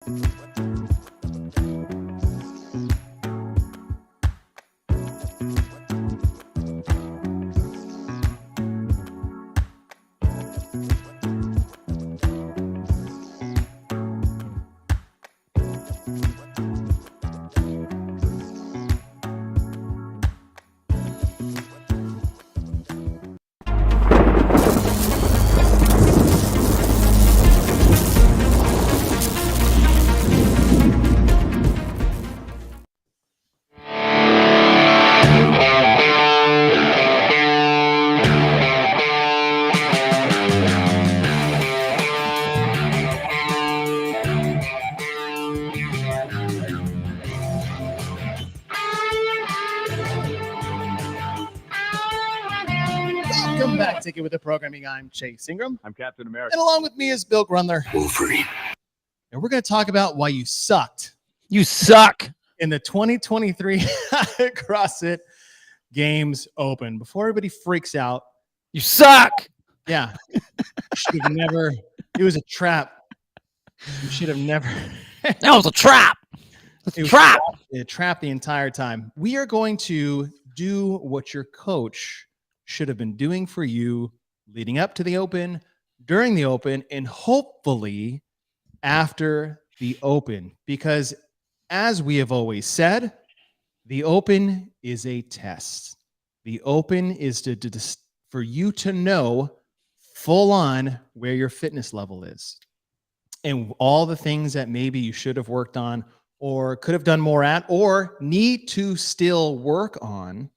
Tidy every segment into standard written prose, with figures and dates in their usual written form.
Welcome back to Get With The Programming. I'm Chase Ingram. I'm Captain America. And along with me is Bill Grundler. Wolverine. And we're going to talk about why you sucked You suck. in the 2023 CrossFit Games Open. Before everybody freaks out, You suck. yeah, should have never. It was a trap. You should have never. That was a trap. It's It a was trap. a trap the entire time. We are going to do what your coach should have been doing for you leading up to the Open, during the Open, and hopefully after the Open. Because as we have always said, the Open is a test. The Open is for you to know full on where your fitness level is and all the things that maybe you should have worked on or could have done more at or need to still work on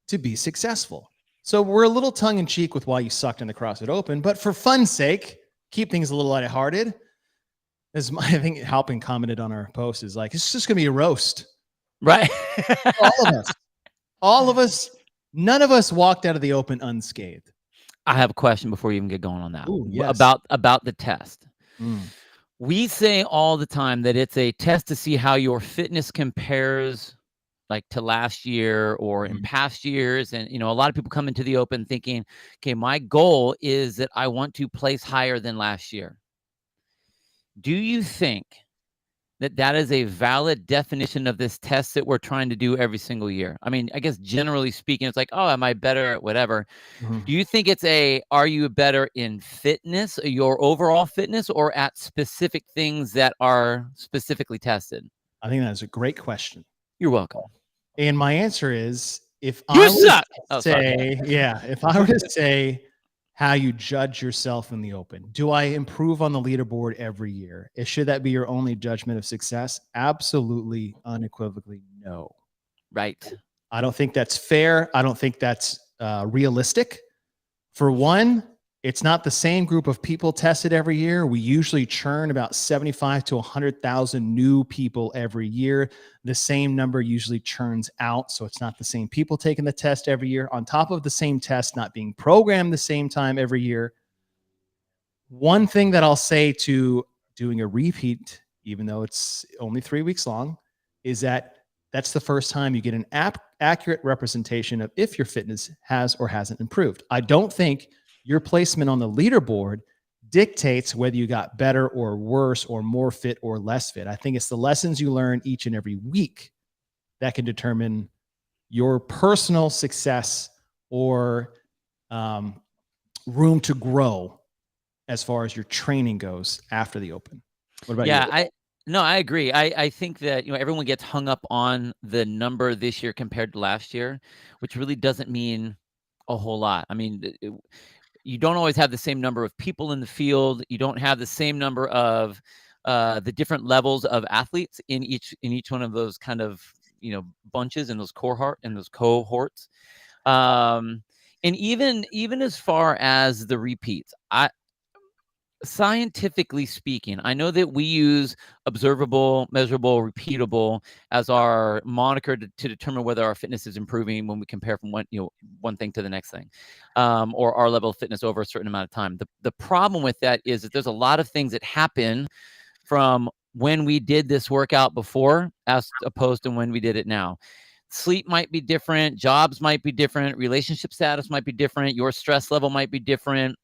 to be successful. So we're a little tongue-in-cheek with why you sucked in the CrossFit Open, but for fun's sake, keep things a little lighthearted. As I think Halpin commented on our post is like, it's just going to be a roast. Right. All of us, none of us walked out of the Open unscathed. I have a question before you even get going on that. Ooh, yes. About the test. We say all the time that it's a test to see how your fitness compares like to last year or in past years. And, you know, a lot of people come into the Open thinking, okay, my goal is that I want to place higher than last year. Do you think that that is a valid definition of this test that we're trying to do every single year? I mean, I guess generally speaking, it's like, oh, am I better at whatever? Do you think it's are you better in fitness, your overall fitness, or at specific things that are specifically tested? I think that's a great question. You're welcome. And my answer is, if You I suck. were to say, if I were to say how you judge yourself in the Open, do I improve on the leaderboard every year? Should that be your only judgment of success? Absolutely, unequivocally, no. Right. I don't think that's fair. I don't think that's realistic. For one, it's not the same group of people tested every year. We usually churn about 75 to 100,000 new people every year. The same number usually churns out. So it's not the same people taking the test every year on top of the same test, not being programmed the same time every year. One thing that I'll say to doing a repeat, even though it's only 3 weeks long, is that that's the first time you get an accurate representation of if your fitness has or hasn't improved. I don't think your placement on the leaderboard dictates whether you got better or worse or more fit or less fit. I think it's the lessons you learn each and every week that can determine your personal success or room to grow as far as your training goes after the Open. What about you? I agree. I think that, you know, everyone gets hung up on the number this year compared to last year, which really doesn't mean a whole lot. I mean, you don't always have the same number of people in the field. You don't have the same number of the different levels of athletes in each one of those kind of, you know, bunches and those cohorts. And even as far as the repeats, scientifically speaking, I know that we use observable, measurable, repeatable as our moniker to determine whether our fitness is improving when we compare from one thing to the next thing, or our level of fitness over a certain amount of time. The problem with that is that there's a lot of things that happen from when we did this workout before as opposed to when we did it now. Sleep might be different, jobs might be different, relationship status might be different, your stress level might be different.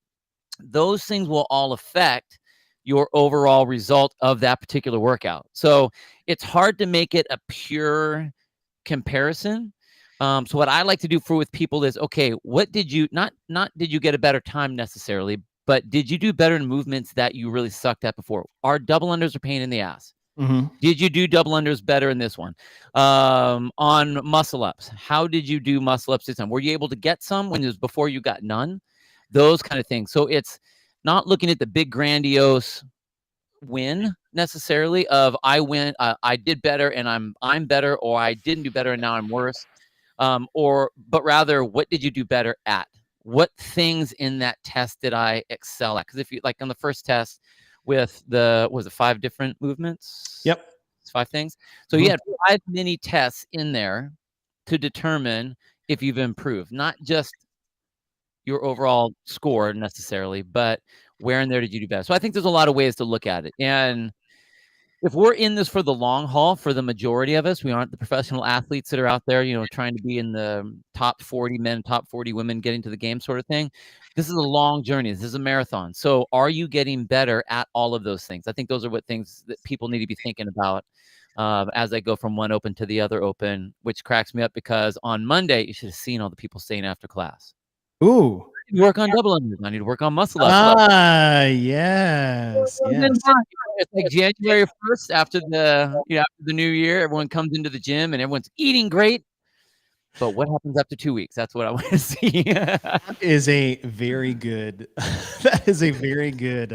Those things will all affect your overall result of that particular workout. So it's hard to make it a pure comparison. So what I like to do with people is, okay, what did you not did you get a better time necessarily, but did you do better in movements that you really sucked at before? Are double unders a pain in the ass? Mm-hmm. Did you do double unders better in this one? On muscle ups, how did you do muscle ups this time? Were you able to get some when it was before you got none? Those kind of things. So it's not looking at the big grandiose win necessarily of I win, I did better and I'm better, or I didn't do better and now I'm worse. But rather, what did you do better at? What things in that test did I excel at? Because if you like on the first test with was it 5 different movements? Yep. It's 5 things. So you had 5 mini tests in there to determine if you've improved, not just your overall score necessarily, but where in there did you do better? So I think there's a lot of ways to look at it. And if we're in this for the long haul, for the majority of us, we aren't the professional athletes that are out there, trying to be in the top 40 men, top 40 women, getting to the game sort of thing. This is a long journey. This is a marathon. So are you getting better at all of those things? I think those are what things that people need to be thinking about as they go from one open to the other open, which cracks me up because on Monday, you should have seen all the people saying after class. Ooh. I need to work on double unders. I need to work on muscle ups. Yes. It's like January 1st after the new year. Everyone comes into the gym and everyone's eating great. But what happens after 2 weeks? That's what I want to see. That is a very good. That is a very good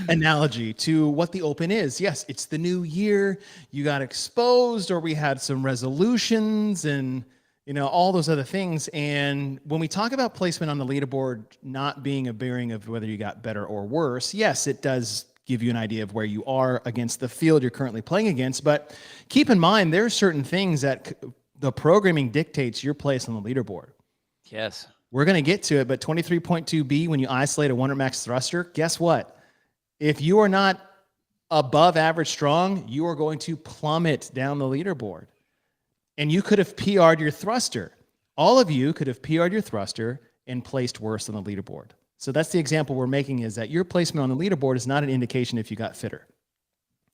analogy to what the open is. Yes, it's the new year. You got exposed, or we had some resolutions, and all those other things. And when we talk about placement on the leaderboard not being a bearing of whether you got better or worse, yes, it does give you an idea of where you are against the field you're currently playing against. But keep in mind, there are certain things that the programming dictates your place on the leaderboard. Yes. We're going to get to it, but 23.2B, when you isolate a 100 max thruster, guess what? If you are not above average strong, you are going to plummet down the leaderboard. And you could have PR'd your thruster. All of you could have PR'd your thruster and placed worse on the leaderboard. So that's the example we're making, is that your placement on the leaderboard is not an indication if you got fitter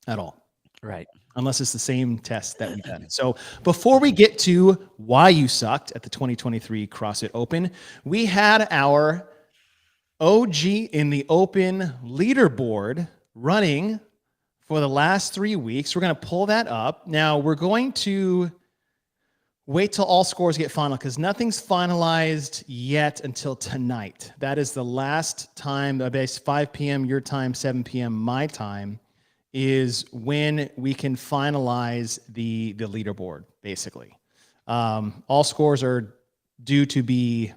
at all. Right. Unless it's the same test that we've done. So before we get to why you sucked at the 2023 CrossFit Open, we had our OG in the Open leaderboard running for the last 3 weeks. We're going to pull that up. Now we're going to wait till all scores get final, because nothing's finalized yet until tonight. That is the last time, about 5 p.m. your time, 7 p.m. my time, is when we can finalize the leaderboard, basically. All scores are due to be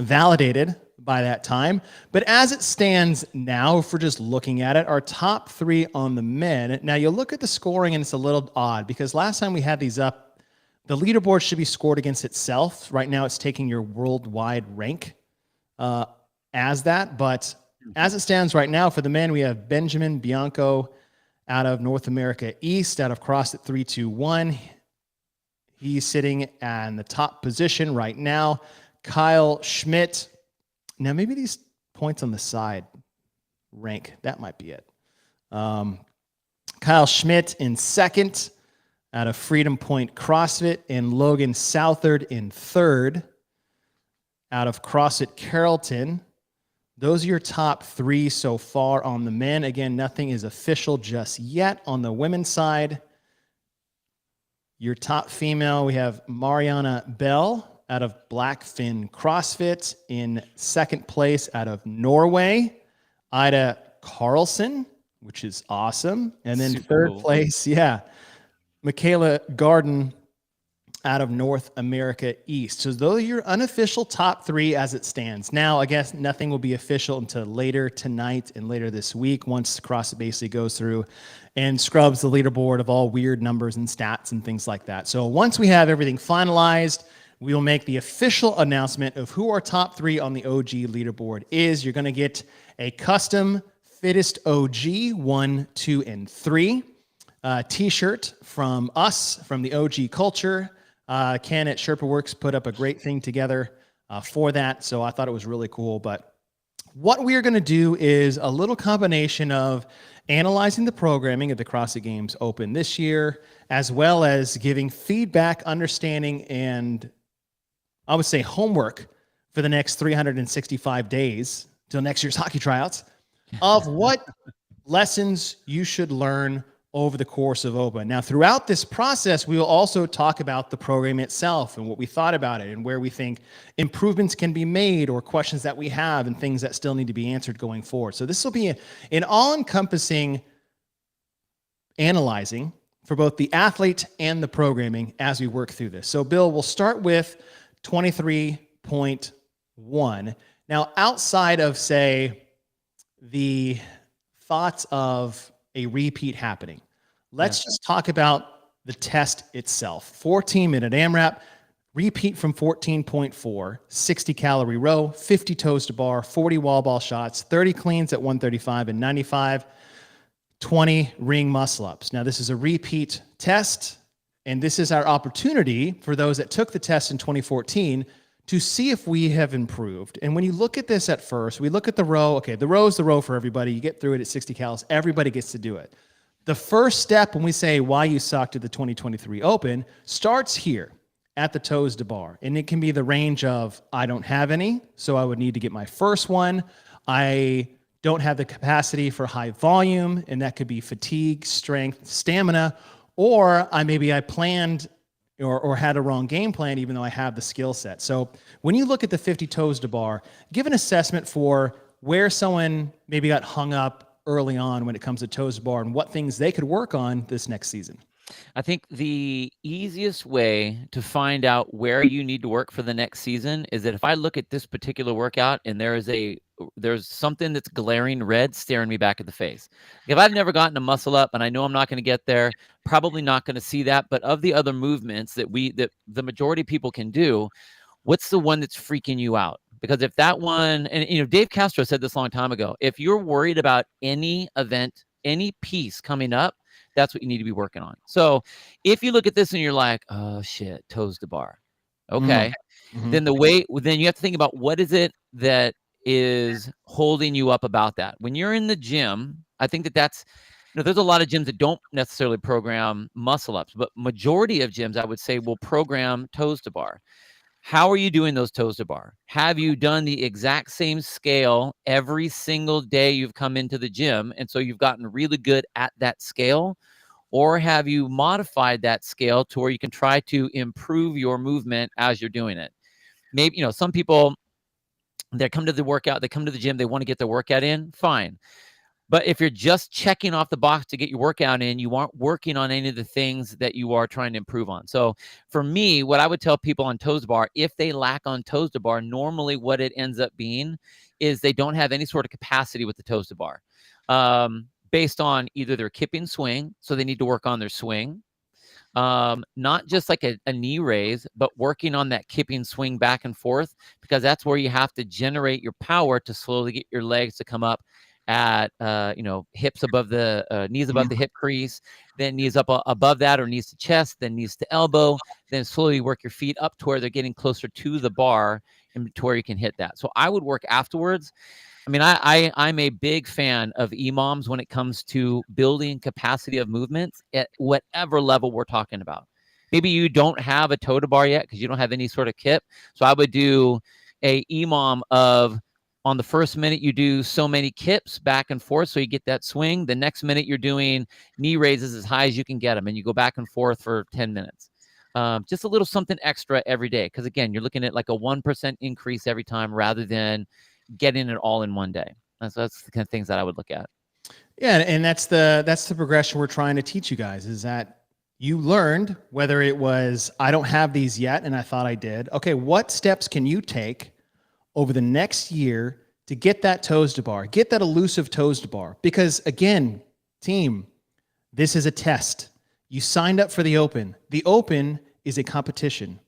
validated by that time. But as it stands now, if we're just looking at it, our top 3 on the men. Now, you'll look at the scoring, and it's a little odd, because last time we had these up, the leaderboard should be scored against itself. Right now, it's taking your worldwide rank as that. But as it stands right now, for the men, we have Benjamin Bianco out of North America East, out of CrossFit 321. He's sitting in the top position right now. Kyle Schmidt. Now, maybe these points on the side rank. That might be it. Kyle Schmidt in second out of Freedom Point CrossFit, and Logan Southard in third out of CrossFit Carrollton. Those are your top 3 so far on the men. Again, nothing is official just yet. On the women's side, your top female, we have Mariana Bell out of Blackfin CrossFit. In second place out of Norway, Ida Carlson, which is awesome. And then Super third cool. place, Michaela Garden out of North America East. So those are your unofficial top 3 as it stands. Now, I guess nothing will be official until later tonight and later this week, once CrossFit basically goes through and scrubs the leaderboard of all weird numbers and stats and things like that. So once we have everything finalized, we will make the official announcement of who our top 3 on the OG leaderboard is. You're going to get a custom Fittest OG 1, 2, and 3 t-shirt from us, from the OG culture. Ken at Sherpa Works put up a great thing together for that. So I thought it was really cool. But what we are going to do is a little combination of analyzing the programming of the CrossFit Games Open this year, as well as giving feedback, understanding, and I would say homework for the next 365 days till next year's hockey tryouts of what lessons you should learn over the course of Open. Now, throughout this process, we will also talk about the program itself and what we thought about it and where we think improvements can be made or questions that we have and things that still need to be answered going forward. So this will be an all-encompassing analyzing for both the athlete and the programming as we work through this. So Bill, we'll start with 23.1. Now, outside of, say, the thoughts of a repeat happening, let's just talk about the test itself. 14-minute AMRAP, repeat from 14.4, 60 calorie row, 50 toes to bar, 40 wall ball shots, 30 cleans at 135 and 95, 20 ring muscle ups. Now, this is a repeat test, and this is our opportunity for those that took the test in 2014 to see if we have improved. And when you look at this at first, we look at the row. Okay, the row is the row for everybody. You get through it at 60 calories. Everybody gets to do it. The first step when we say why you sucked at the 2023 Open starts here at the toes to bar. And it can be the range of, I don't have any, so I would need to get my first one. I don't have the capacity for high volume, and that could be fatigue, strength, stamina, or I planned or had a wrong game plan, even though I have the skill set. So when you look at the 50 toes to bar, give an assessment for where someone maybe got hung up early on when it comes to toes to bar and what things they could work on this next season. I think the easiest way to find out where you need to work for the next season is that if I look at this particular workout and there's something that's glaring red staring me back at the face. If I've never gotten a muscle up and I know I'm not going to get there, probably not going to see that. But of the other movements that the majority of people can do, what's the one that's freaking you out? Because if that one, and Dave Castro said this a long time ago, if you're worried about any event, any piece coming up, that's what you need to be working on. So if you look at this and you're like, oh shit, toes to bar. Okay. Mm-hmm. Then then you have to think about what is it that is holding you up about that. When you're in the gym, I think that's, there's a lot of gyms that don't necessarily program muscle ups, but majority of gyms, I would say, will program toes to bar. How are you doing those toes to bar? Have you done the exact same scale every single day you've come into the gym? And so you've gotten really good at that scale? Or have you modified that scale to where you can try to improve your movement as you're doing it? Maybe, some people, they come to the gym, they want to get their workout in, fine. But if you're just checking off the box to get your workout in, you aren't working on any of the things that you are trying to improve on. So for me, what I would tell people on toes to bar, if they lack on toes to bar, normally what it ends up being is they don't have any sort of capacity with the toes to bar. Based on either their kipping swing, so they need to work on their swing. Not just like a knee raise, but working on that kipping swing back and forth, because that's where you have to generate your power to slowly get your legs to come up at, hips above the knees above the hip crease, then knees up above that, or knees to chest, then knees to elbow, then slowly work your feet up to where they're getting closer to the bar and to where you can hit that. So I would work afterwards. I mean, I'm a big fan of EMOMs when it comes to building capacity of movements at whatever level we're talking about. Maybe you don't have a toe to bar yet because you don't have any sort of kip. So I would do a EMOM of, on the first minute, you do so many kips back and forth so you get that swing. The next minute, you're doing knee raises as high as you can get them, and you go back and forth for 10 minutes. Just a little something extra every day, because, again, you're looking at like a 1% increase every time rather than getting it all in one day. That's the kind of things that I would look at. Yeah, and that's the progression we're trying to teach you guys, is that you learned, whether it was, I don't have these yet and I thought I did. Okay, what steps can you take over the next year to get that toes to bar, get that elusive toes to bar? Because again, team, this is a test. You signed up for the Open. The Open is a competition.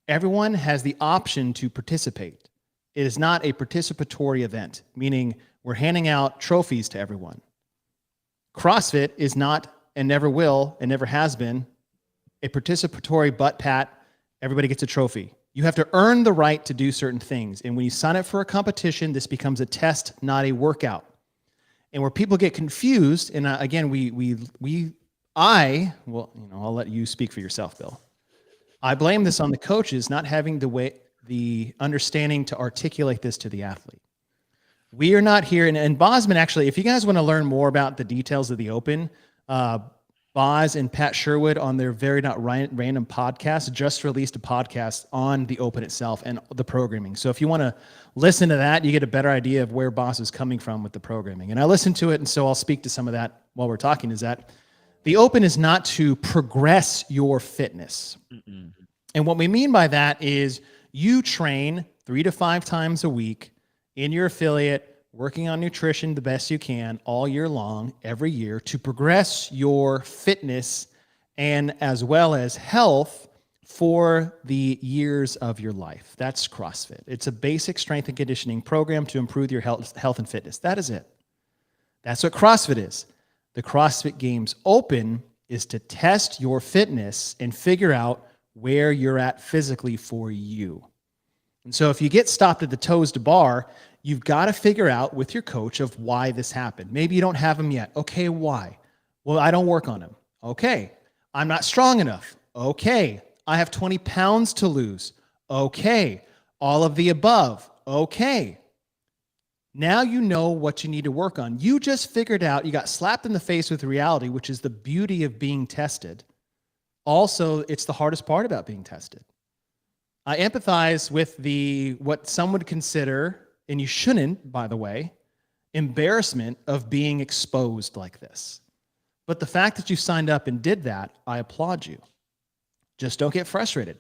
Everyone has the option to participate. It is not a participatory event, meaning we're handing out trophies to everyone. CrossFit is not, and never will, and never has been, a participatory butt pat, everybody gets a trophy. You have to earn the right to do certain things. And when you sign up for a competition, this becomes a test, not a workout. And where people get confused, and again, I'll let you speak for yourself, Bill. I blame this on the coaches not having the understanding to articulate this to the athlete. We are not here, and Bosman, actually, if you guys want to learn more about the details of the Open, Boz and Pat Sherwood on their Very Not Random podcast just released a podcast on the Open itself and the programming. So if you want to listen to that, you get a better idea of where Boz is coming from with the programming. And I listened to it, and so I'll speak to some of that while we're talking, is that the Open is not to progress your fitness. Mm-mm. And what we mean by that is you train 3 to 5 times a week in your affiliate, working on nutrition the best you can all year long, every year, to progress your fitness and as well as health for the years of your life. That's CrossFit. It's a basic strength and conditioning program to improve your health and fitness. That is it. That's what CrossFit is. The CrossFit Games Open is to test your fitness and figure out where you're at physically for you. And so if you get stopped at the toes to bar, you've got to figure out with your coach of why this happened. Maybe you don't have them yet. Okay, why? Well, I don't work on them. Okay. I'm not strong enough. Okay. I have 20 pounds to lose. Okay. All of the above. Okay. Now you know what you need to work on. You just figured out, you got slapped in the face with reality, which is the beauty of being tested. Also, it's the hardest part about being tested. I empathize with what some would consider, and you shouldn't, by the way, embarrassment of being exposed like this. But the fact that you signed up and did that, I applaud you. Just don't get frustrated.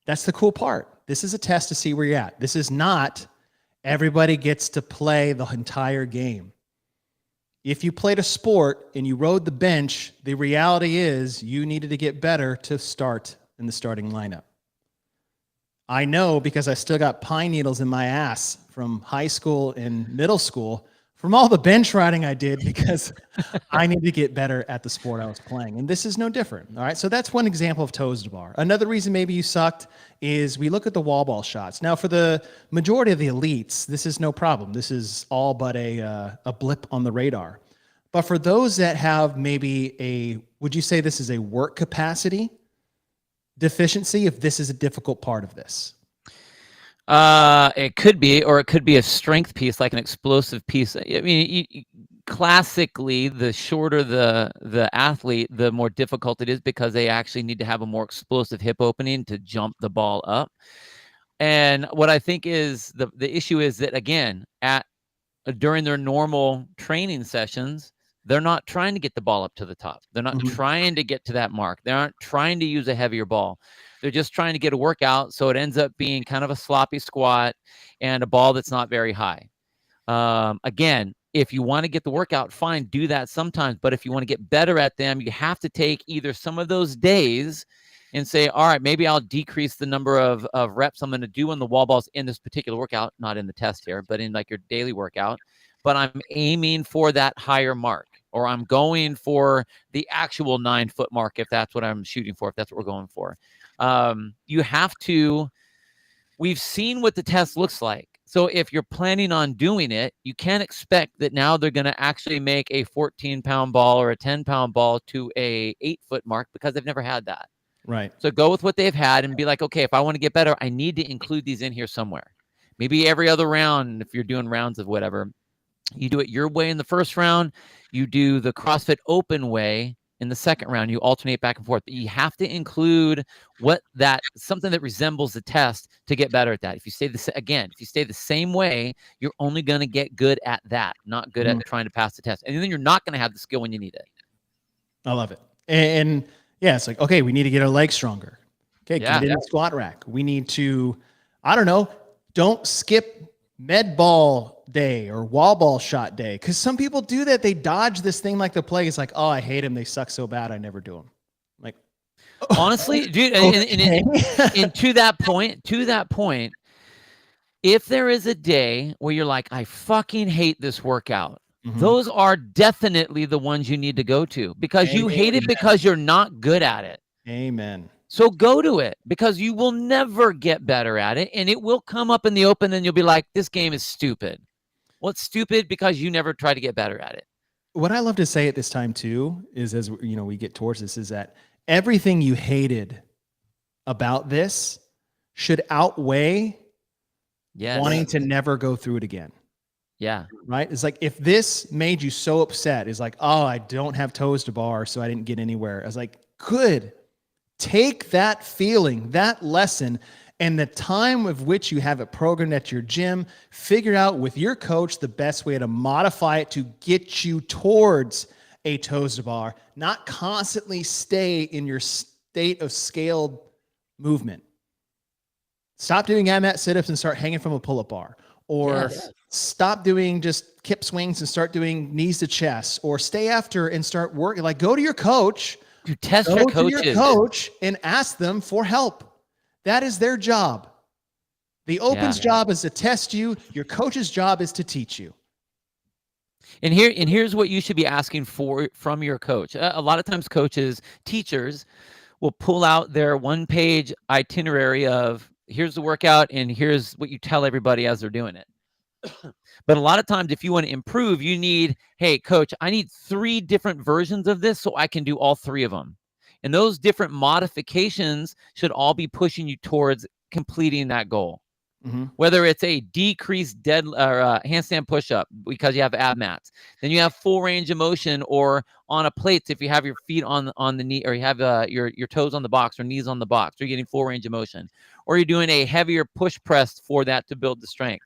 That's the cool part. This is a test to see where you're at. This is not everybody gets to play the entire game. If you played a sport and you rode the bench, the reality is you needed to get better to start in the starting lineup. I know because I still got pine needles in my ass from high school and middle school from all the bench riding I did because I need to get better at the sport I was playing. And this is no different. All right. So that's one example of toes to bar. Another reason maybe you sucked is we look at the wall ball shots. Now, for the majority of the elites, this is no problem. This is all but a blip on the radar. But for those that have maybe would you say this is a work capacity deficiency if this is a difficult part of this? It could be, or it could be a strength piece, like an explosive piece. I mean, classically, the shorter the athlete, the more difficult it is because they actually need to have a more explosive hip opening to jump the ball up. And what I think is the issue is that, again, during their normal training sessions, they're not trying to get the ball up to the top. They're not trying to get to that mark. They aren't trying to use a heavier ball. They're just trying to get a workout, so it ends up being kind of a sloppy squat and a ball that's not very high. Again, if you want to get the workout, fine, do that sometimes. But if you want to get better at them, you have to take either some of those days and say, all right, maybe I'll decrease the number of reps I'm going to do on the wall balls in this particular workout, not in the test here, but in like your daily workout. But I'm aiming for that higher mark, or I'm going for the actual 9-foot mark if that's what I'm shooting for, if that's what we're going for. You have to, we've seen what the test looks like. So if you're planning on doing it, you can't expect that now they're going to actually make a 14-pound ball or a 10-pound ball to a 8-foot mark because they've never had that. Right. So go with what they've had and be like, okay, if I want to get better, I need to include these in here somewhere. Maybe every other round, if you're doing rounds of whatever, you do it your way in the first round. You do the CrossFit Open way in the second round. You alternate back and forth. But you have to include something that resembles the test to get better at that. If you stay the same way, you're only going to get good at that, not good at trying to pass the test. And then you're not going to have the skill when you need it. I love it. And yeah, it's like, okay, we need to get our legs stronger. Okay, get in the squat rack. We need to, don't skip med ball day or wall ball shot day. Because some people do that. They dodge this thing like the plague. It's like, oh, I hate them. They suck so bad. I never do them. Like, honestly, dude, okay. and to that point, if there is a day where you're like, I fucking hate this workout, those are definitely the ones you need to go to because you hate it because you're not good at it. Amen. So go to it, because you will never get better at it, and it will come up in the open and you'll be like, this game is stupid. Well, it's stupid because you never try to get better at it. What I love to say at this time too is, as you know, we get towards this, is that everything you hated about this should outweigh wanting to never go through it again. Yeah. Right? It's like, if this made you so upset, it's like, oh, I don't have toes to bar, so I didn't get anywhere. I was like, good. Take that feeling, that lesson, and the time of which you have it programmed at your gym, figure out with your coach the best way to modify it to get you towards a toes to bar, not constantly stay in your state of scaled movement. Stop doing AMAT sit-ups and start hanging from a pull-up bar, or stop doing just kip swings and start doing knees to chest, or stay after and start working. Like, go to your coach, your coach and ask them for help. That is their job. The Open's job is to test you. Your coach's job is to teach you. And here's what you should be asking for from your coach. A lot of times teachers will pull out their one-page itinerary of, here's the workout and here's what you tell everybody as they're doing it. But a lot of times, if you want to improve, you need, hey, coach, I need 3 different versions of this so I can do all 3 of them. And those different modifications should all be pushing you towards completing that goal. Mm-hmm. Whether it's a decreased handstand push-up because you have ab mats, then you have full range of motion, or on a plate if you have your feet on the knee, or you have your toes on the box or knees on the box, you're getting full range of motion, or you're doing a heavier push press for that to build the strength.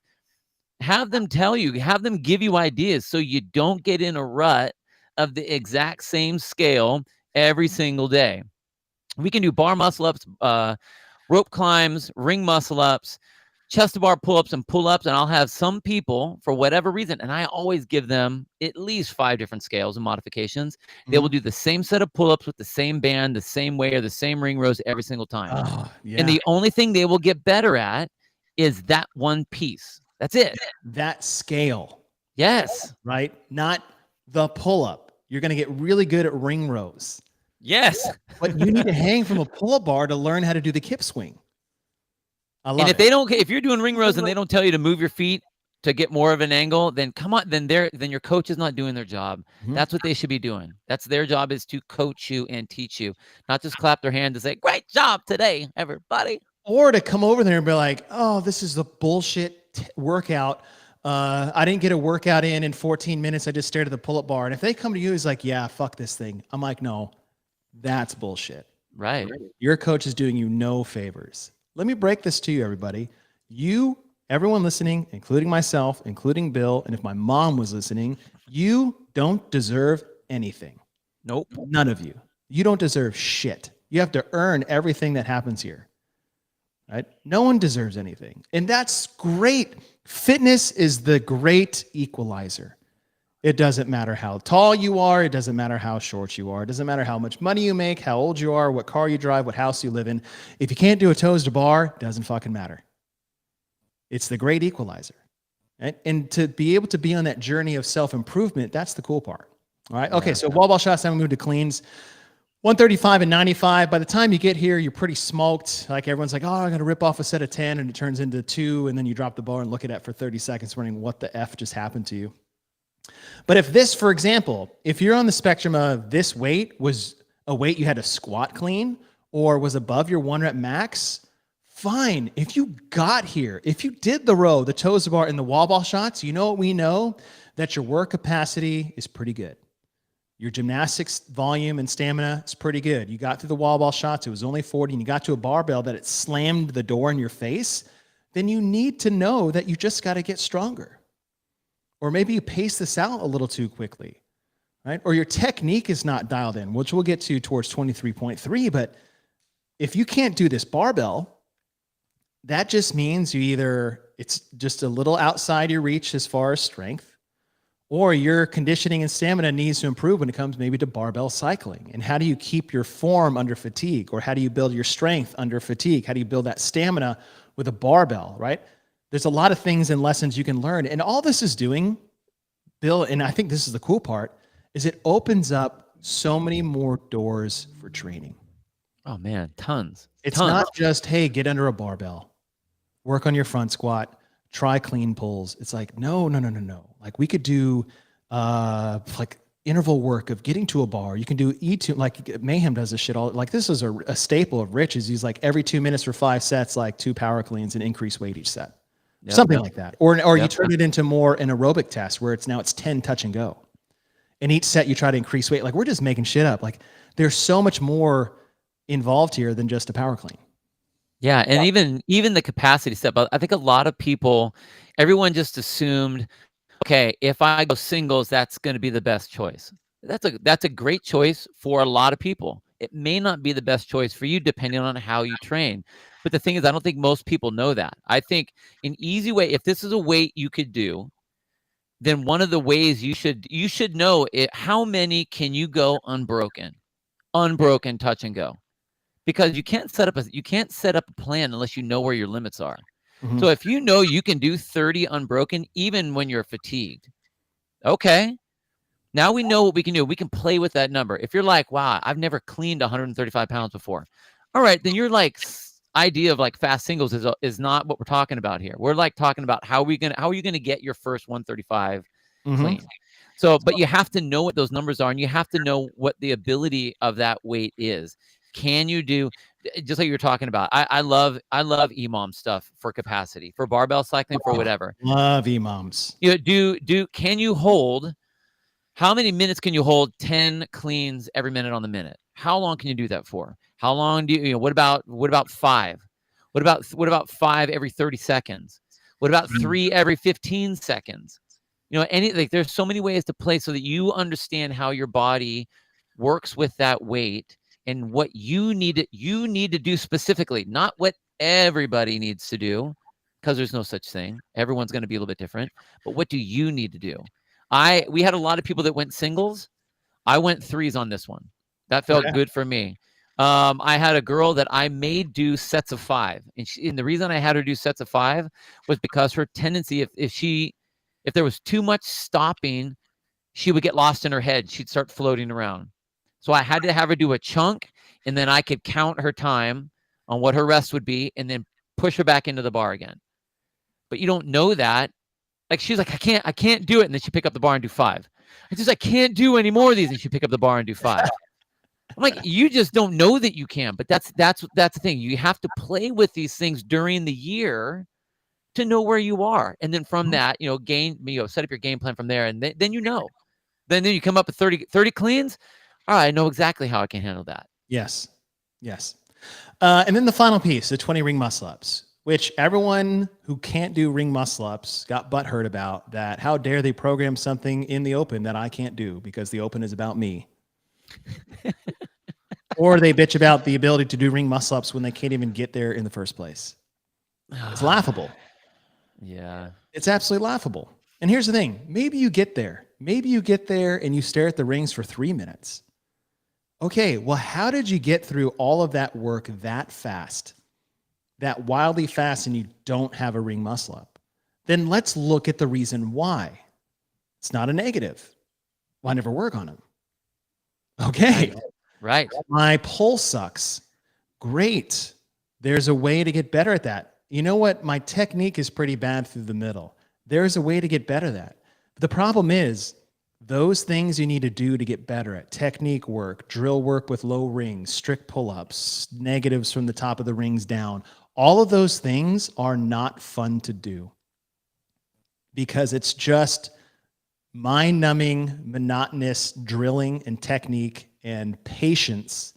Have them tell you, have them give you ideas so you don't get in a rut of the exact same scale every single day. We can do bar muscle ups, rope climbs, ring muscle ups, chest to bar pull-ups and pull-ups, and I'll have some people, for whatever reason, and I always give them at least 5 different scales and modifications. They will do the same set of pull-ups with the same band, the same way, or the same ring rows every single time. And the only thing they will get better at is that one piece. That's it. That scale. Yes. Right? Not the pull-up. You're going to get really good at ring rows. Yes. But you need to hang from a pull-up bar to learn how to do the kip swing. And if you're doing ring rows and they don't tell you to move your feet to get more of an angle, then come on, then your coach is not doing their job. Mm-hmm. That's what they should be doing. That's their job, is to coach you and teach you, not just clap their hands and say, great job today, everybody. Or to come over there and be like, oh, this is the bullshit workout. I didn't get a workout in 14 minutes. I just stared at the pull-up bar. And if they come to you, it's like, yeah, fuck this thing. I'm like, no, that's bullshit. Right. Your coach is doing you no favors. Let me break this to you, everybody. Everyone listening, including myself, including Bill, and if my mom was listening, you don't deserve anything. Nope. None of you. You don't deserve shit. You have to earn everything that happens here. Right? No one deserves anything. And that's great. Fitness is the great equalizer. It doesn't matter how tall you are. It doesn't matter how short you are. It doesn't matter how much money you make, how old you are, what car you drive, what house you live in. If you can't do a toes to bar, it doesn't fucking matter. It's the great equalizer. Right? And to be able to be on that journey of self-improvement, that's the cool part. All right. Okay. So wall ball shots, then we move to cleans. 135 and 95. By the time you get here, you're pretty smoked. Like, everyone's like, oh, I'm going to rip off a set of 10, and it turns into 2. And then you drop the bar and look at it for 30 seconds wondering what the F just happened to you. But if this, for example, if you're on the spectrum of this weight was a weight you had to squat clean or was above your 1 rep max, fine. If you got here, if you did the row, the toes to bar, and the wall ball shots, you know what we know? That your work capacity is pretty good. Your gymnastics volume and stamina is pretty good. You got through the wall ball shots, it was only 40, and you got to a barbell that it slammed the door in your face, then you need to know that you just got to get stronger. Or maybe you pace this out a little too quickly, right? Or your technique is not dialed in, which we'll get to towards 23.3. But if you can't do this barbell, that just means it's just a little outside your reach as far as strength, or your conditioning and stamina needs to improve when it comes maybe to barbell cycling. And how do you keep your form under fatigue? Or how do you build your strength under fatigue? How do you build that stamina with a barbell, right? There's a lot of things and lessons you can learn. And all this is doing, Bill, and I think this is the cool part, is it opens up so many more doors for training. Oh man, tons. It's Tons. not just, hey, get under a barbell, work on your front squat, try clean pulls. It's like, no. Like we could do like interval work of getting to a bar. You can do E2, like Mayhem does this shit all, like this is a staple of Rich's. He's like every 2 minutes for 5 sets, like 2 power cleans and increase weight each set. Yep, Something yep. like that. Or you Yep. turn it into more an aerobic test where it's 10 touch and go. And each set you try to increase weight. Like we're just making shit up. Like there's so much more involved here than just a power clean. Yeah, and even the capacity step, I think a lot of people, everyone just assumed, okay, if I go singles, that's going to be the best choice. That's a great choice for a lot of people. It may not be the best choice for you depending on how you train. But the thing is, I don't think most people know that. I think an easy way, if this is a weight you could do, then one of the ways you should know it, how many can you go unbroken touch and go, because you can't set up a plan unless you know where your limits are. Mhm. So if you know you can do 30 unbroken even when you're fatigued, okay, now we know what we can do. We can play with that number. If you're like, wow, I've never cleaned 135 pounds before, all right, then you're like, idea of like fast singles is not what we're talking about here. We're like talking about how are you gonna get your first 135 clean. So, but you have to know what those numbers are, and you have to know what the ability of that weight is. Can you do, just like you were talking about? I love EMOM stuff for capacity, for barbell cycling, for whatever. Love EMOMs. Can you hold? How many minutes can you hold 10 cleans every minute on the minute? How long can you do that for? How long do you, what about 5? What about 5 every 30 seconds? What about 3 every 15 seconds? There's so many ways to play so that you understand how your body works with that weight and what you need to do specifically, not what everybody needs to do, because there's no such thing. Everyone's going to be a little bit different, but what do you need to do? We had a lot of people that went singles. I went threes on this one. That felt good for me. I had a girl that I made do sets of 5, and the reason I had her do sets of 5 was because her tendency, if there was too much stopping, she would get lost in her head. She'd start floating around. So I had to have her do a chunk, and then I could count her time on what her rest would be, and then push her back into the bar again. But you don't know that. Like she's like, I can't do it, and then she pick up the bar and do 5. I can't do any more of these, and she pick up the bar and do 5. I'm like, you just don't know that you can. But that's the thing. You have to play with these things during the year to know where you are, and then from that, set up your game plan from there, and then then you come up with 30 cleans. All right, I know exactly how I can handle that. Yes. And then the final piece, the 20 ring muscle ups, which everyone who can't do ring muscle ups got butthurt about. That how dare they program something in the open that I can't do because the open is about me. Or they bitch about the ability to do ring muscle ups when they can't even get there in the first place. It's laughable. Yeah. It's absolutely laughable. And here's the thing. Maybe you get there and you stare at the rings for 3 minutes. Okay, well, how did you get through all of that work that fast, that wildly fast, and you don't have a ring muscle up? Then let's look at the reason why. It's not a negative. Well, I never work on them. Okay. Right. My pull sucks. Great. There's a way to get better at that. You know what? My technique is pretty bad through the middle. There's a way to get better at that. But the problem is those things you need to do to get better at: technique work, drill work with low rings, strict pull-ups, negatives from the top of the rings down. All of those things are not fun to do because it's just mind-numbing, monotonous drilling and technique and patience.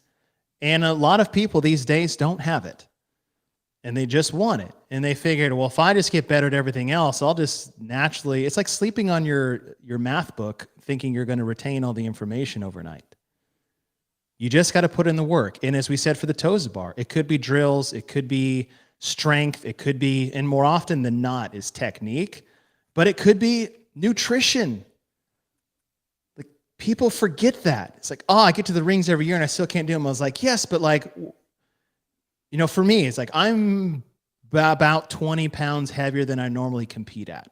And a lot of people these days don't have it. And they just want it. And they figured, well, if I just get better at everything else, I'll just naturally, it's like sleeping on your math book thinking you're going to retain all the information overnight. You just got to put in the work. And as we said for the toes bar, it could be drills, it could be strength, it could be, and more often than not is technique, but it could be nutrition. Like people forget that. It's like, oh, I get to the rings every year and I still can't do them. I was like, yes, but like, for me, it's like I'm about 20 pounds heavier than I normally compete at.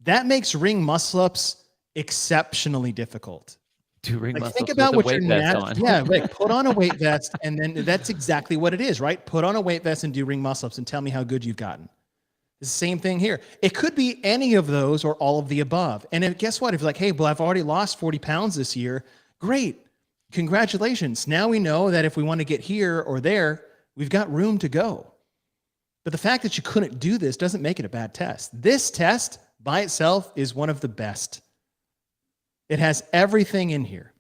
That makes ring muscle ups exceptionally difficult. Do ring Like, muscle think ups with about a what weight your vest on. yeah, like, put on a weight vest, and then that's exactly what it is, right? Put on a weight vest and do ring muscle ups and tell me how good you've gotten. It's the same thing here. It could be any of those or all of the above. And if, guess what? If you're like, hey, well, I've already lost 40 pounds this year, great. Congratulations. Now we know that if we want to get here or there, we've got room to go. But the fact that you couldn't do this doesn't make it a bad test. This test by itself is one of the best. It has everything in here.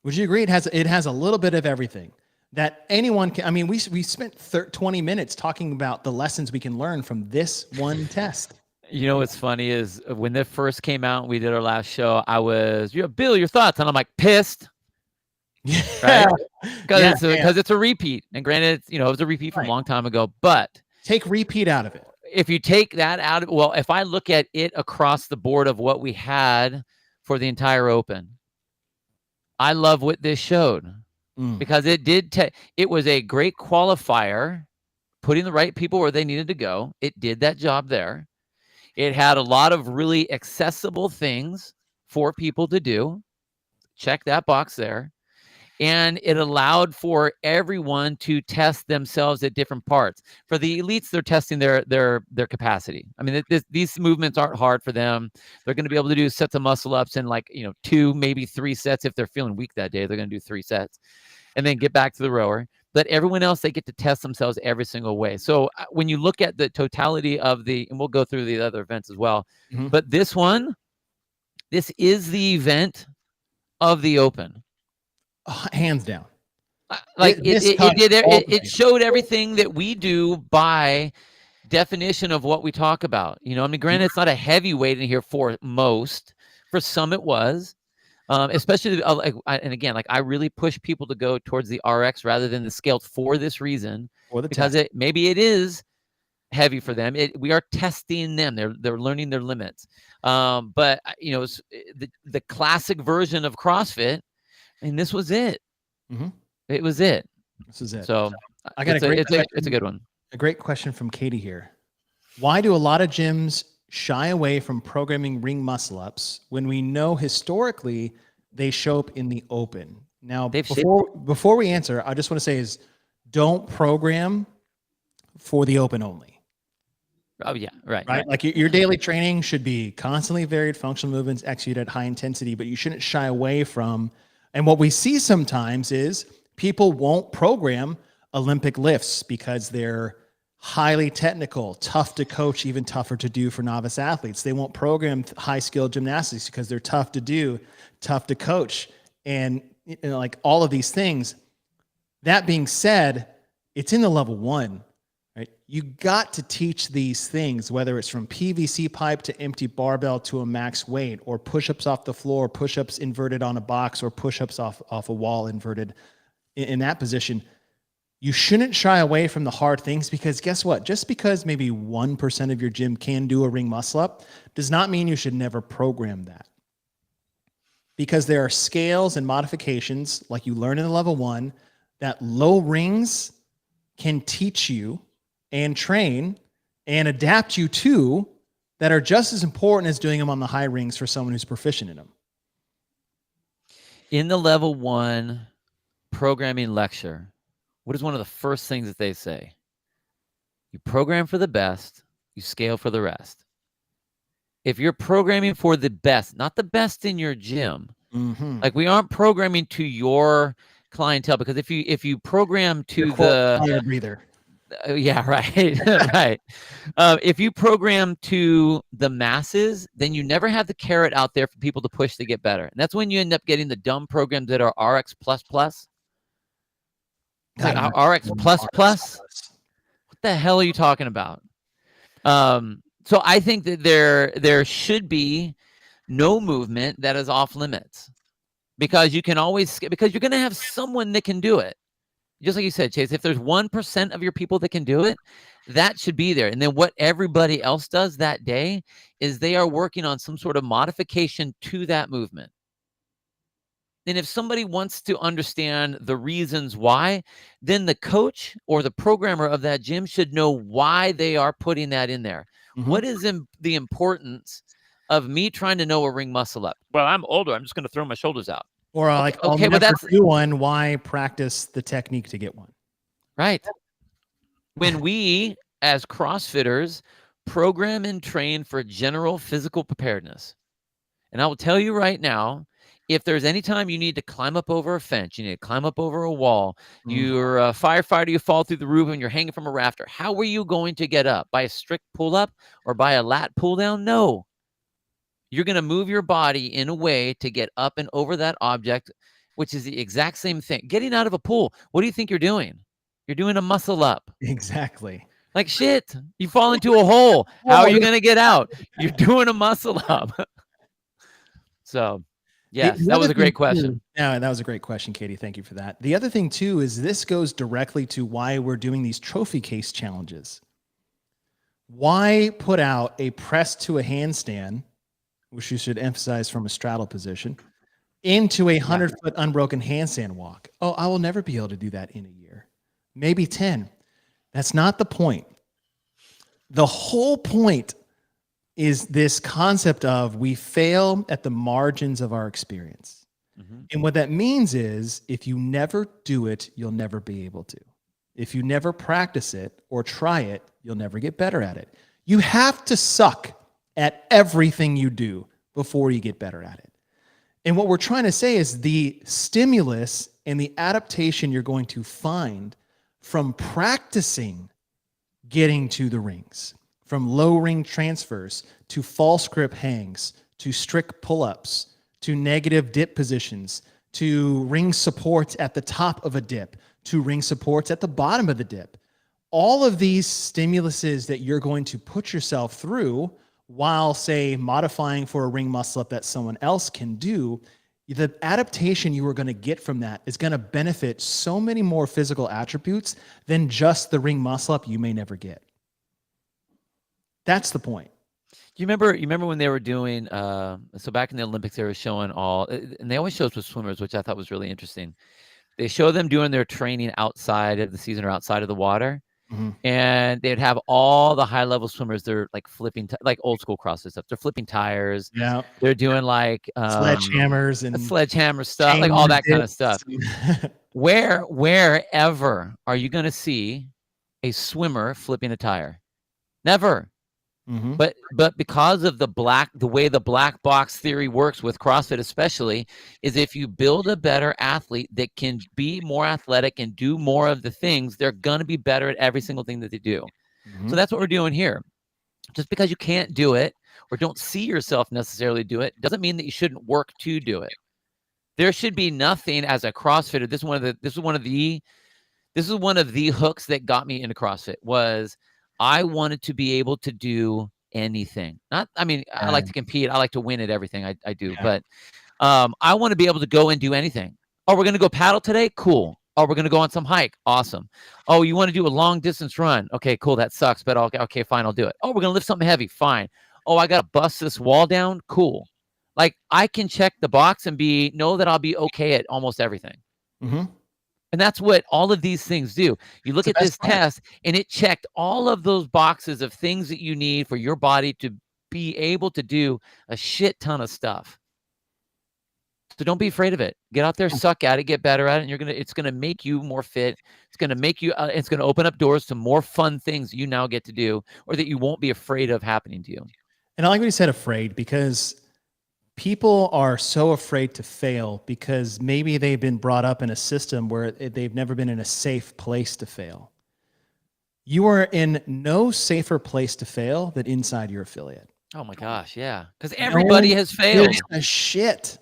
Would you agree? It has a little bit of everything that anyone can. I mean, we spent 20 minutes talking about the lessons we can learn from this one test. You know what's funny is when that first came out, we did our last show. I was, Bill, your thoughts? And I'm like pissed, right? Because it's a repeat. And granted, it was a repeat from a long time ago. But take repeat out of it. If you take that out of, well, if I look at it across the board of what we had for the entire Open, I love what this showed because it did. It was a great qualifier, putting the right people where they needed to go. It did that job there. It had a lot of really accessible things for people to do. Check that box there. And it allowed for everyone to test themselves at different parts. For the elites, they're testing their capacity. I mean, these movements aren't hard for them. They're going to be able to do sets of muscle ups in 2, maybe 3 sets. If they're feeling weak that day, they're going to do 3 sets and then get back to the rower. But everyone else, they get to test themselves every single way. So when you look at the totality of and we'll go through the other events as well, but this is the event of the Open. Hands down. It showed everything that we do by definition of what we talk about. I mean, granted, it's not a heavyweight in here for most. For some, it was. Especially, and again, I really push people to go towards the RX rather than the scaled for this reason, because maybe it is heavy for them. We are testing them. They're learning their limits. But the classic version of CrossFit, and this was it. It was it. This is it. So I got it's a good one. A great question from Katie here. Why do a lot of gyms shy away from programming ring muscle ups when we know historically they show up in the Open? Now, before we answer, I just want to say is don't program for the Open only. Oh yeah, right. Like your daily training should be constantly varied functional movements executed at high intensity, but you shouldn't shy away from. And what we see sometimes is people won't program Olympic lifts because they're highly technical, tough to coach, even tougher to do for novice athletes. They won't program high skill gymnastics because they're tough to do, tough to coach, and like all of these things. That being said, it's in the level 1, right? You got to teach these things, whether it's from PVC pipe to empty barbell to a max weight, or push-ups off the floor, push-ups inverted on a box, or push-ups off a wall inverted in that position. You shouldn't shy away from the hard things, because guess what? Just because maybe 1% of your gym can do a ring muscle up does not mean you should never program that. Because there are scales and modifications, like you learn in the level 1, that low rings can teach you and train and adapt you to, that are just as important as doing them on the high rings for someone who's proficient in them. In the level 1 programming lecture, what is one of the first things that they say? You program for the best, you scale for the rest. If you're programming for the best, not the best in your gym, like we aren't programming to your clientele, because if you program to the breather, yeah, right, right. If you program to the masses, then you never have the carrot out there for people to push to get better, and that's when you end up getting the dumb programs that are RX plus plus. Like RX plus plus. What the hell are you talking about? So I think that there should be no movement that is off limits, because you can always, because you're going to have someone that can do it. Just like you said, Chase, if there's 1% of your people that can do it, that should be there. And then what everybody else does that day is they are working on some sort of modification to that movement. And if somebody wants to understand the reasons why, then the coach or the programmer of that gym should know why they are putting that in there. What is the importance of me trying to know a ring muscle up. Well, I'm older. I'm just going to throw my shoulders out. Or like, I'll okay, never but that's do one. Why practice the technique to get one? right. When we, as CrossFitters, program and train for general physical preparedness, and I will tell you right now, if there's any time you need to climb up over a fence, you need to climb up over a wall, you're a firefighter, you fall through the roof and you're hanging from a rafter, how are you going to get up? By a strict pull up or by a lat pull down? No. You're going to move your body in a way to get up and over that object, which is the exact same thing. Getting out of a pool, what do you think you're doing? You're doing a muscle up. Exactly. Like shit, you fall into a hole. How are you going to get out? You're doing a muscle up. So, yes, that was a great question. Yeah, that was a great question, Katie. Thank you for that. The other thing too is this goes directly to why we're doing these trophy case challenges. Why put out a press to a handstand, which you should emphasize from a straddle position, into a 100-foot unbroken handstand walk? Oh, I will never be able to do that in a year, maybe 10. That's not the point. The whole point is this concept of we fail at the margins of our experience. And what that means is if you never do it, you'll never be able to. If you never practice it or try it, you'll never get better at it. You have to suck at everything you do before you get better at it. And what we're trying to say is the stimulus and the adaptation you're going to find from practicing getting to the rings, from low ring transfers to false grip hangs, to strict pull-ups, to negative dip positions, to ring supports at the top of a dip, to ring supports at the bottom of the dip. All of these stimuluses that you're going to put yourself through while, say, modifying for a ring muscle up that someone else can do, the adaptation you are going to get from that is going to benefit so many more physical attributes than just the ring muscle up you may never get. That's the point. You remember when they were doing, so back in the Olympics, they were showing all, and they always show us with swimmers, which I thought was really interesting. They show them doing their training outside of the season or outside of the water. And they'd have all the high level swimmers. They're like flipping, like old school CrossFit stuff. They're flipping tires. Yeah. They're doing like sledgehammers and sledgehammer stuff, like all that kind of stuff. Wherever are you going to see a swimmer flipping a tire? Never. But because of the way the black box theory works with CrossFit, especially, is if you build a better athlete that can be more athletic and do more of the things, they're going to be better at every single thing that they do. So that's what we're doing here. Just because you can't do it or don't see yourself necessarily do it doesn't mean that you shouldn't work to do it. There should be nothing as a CrossFitter. This is one of the hooks that got me into CrossFit. Was I wanted to be able to do anything. I like to compete. I like to win at everything I do. Yeah. But I want to be able to go and do anything. Oh, we're going to go paddle today? Cool. Oh, we're going to go on some hike? Awesome. Oh, you want to do a long distance run? Okay, cool. That sucks, but okay, fine, I'll do it. Oh, we're going to lift something heavy? Fine. Oh, I got to bust this wall down? Cool. Like, I can check the box and know that I'll be okay at almost everything. And that's what all of these things do. You look at this test, and it checked all of those boxes of things that you need for your body to be able to do a shit ton of stuff. So don't be afraid of it. Get out there, suck at it, get better at it, and it's gonna make you more fit. It's gonna make you. It's gonna open up doors to more fun things you now get to do, or that you won't be afraid of happening to you. And I like what you said, afraid, because people are so afraid to fail because maybe they've been brought up in a system where they've never been in a safe place to fail. You are in no safer place to fail than inside your affiliate. Oh my gosh, yeah. Because everybody has failed. A shit.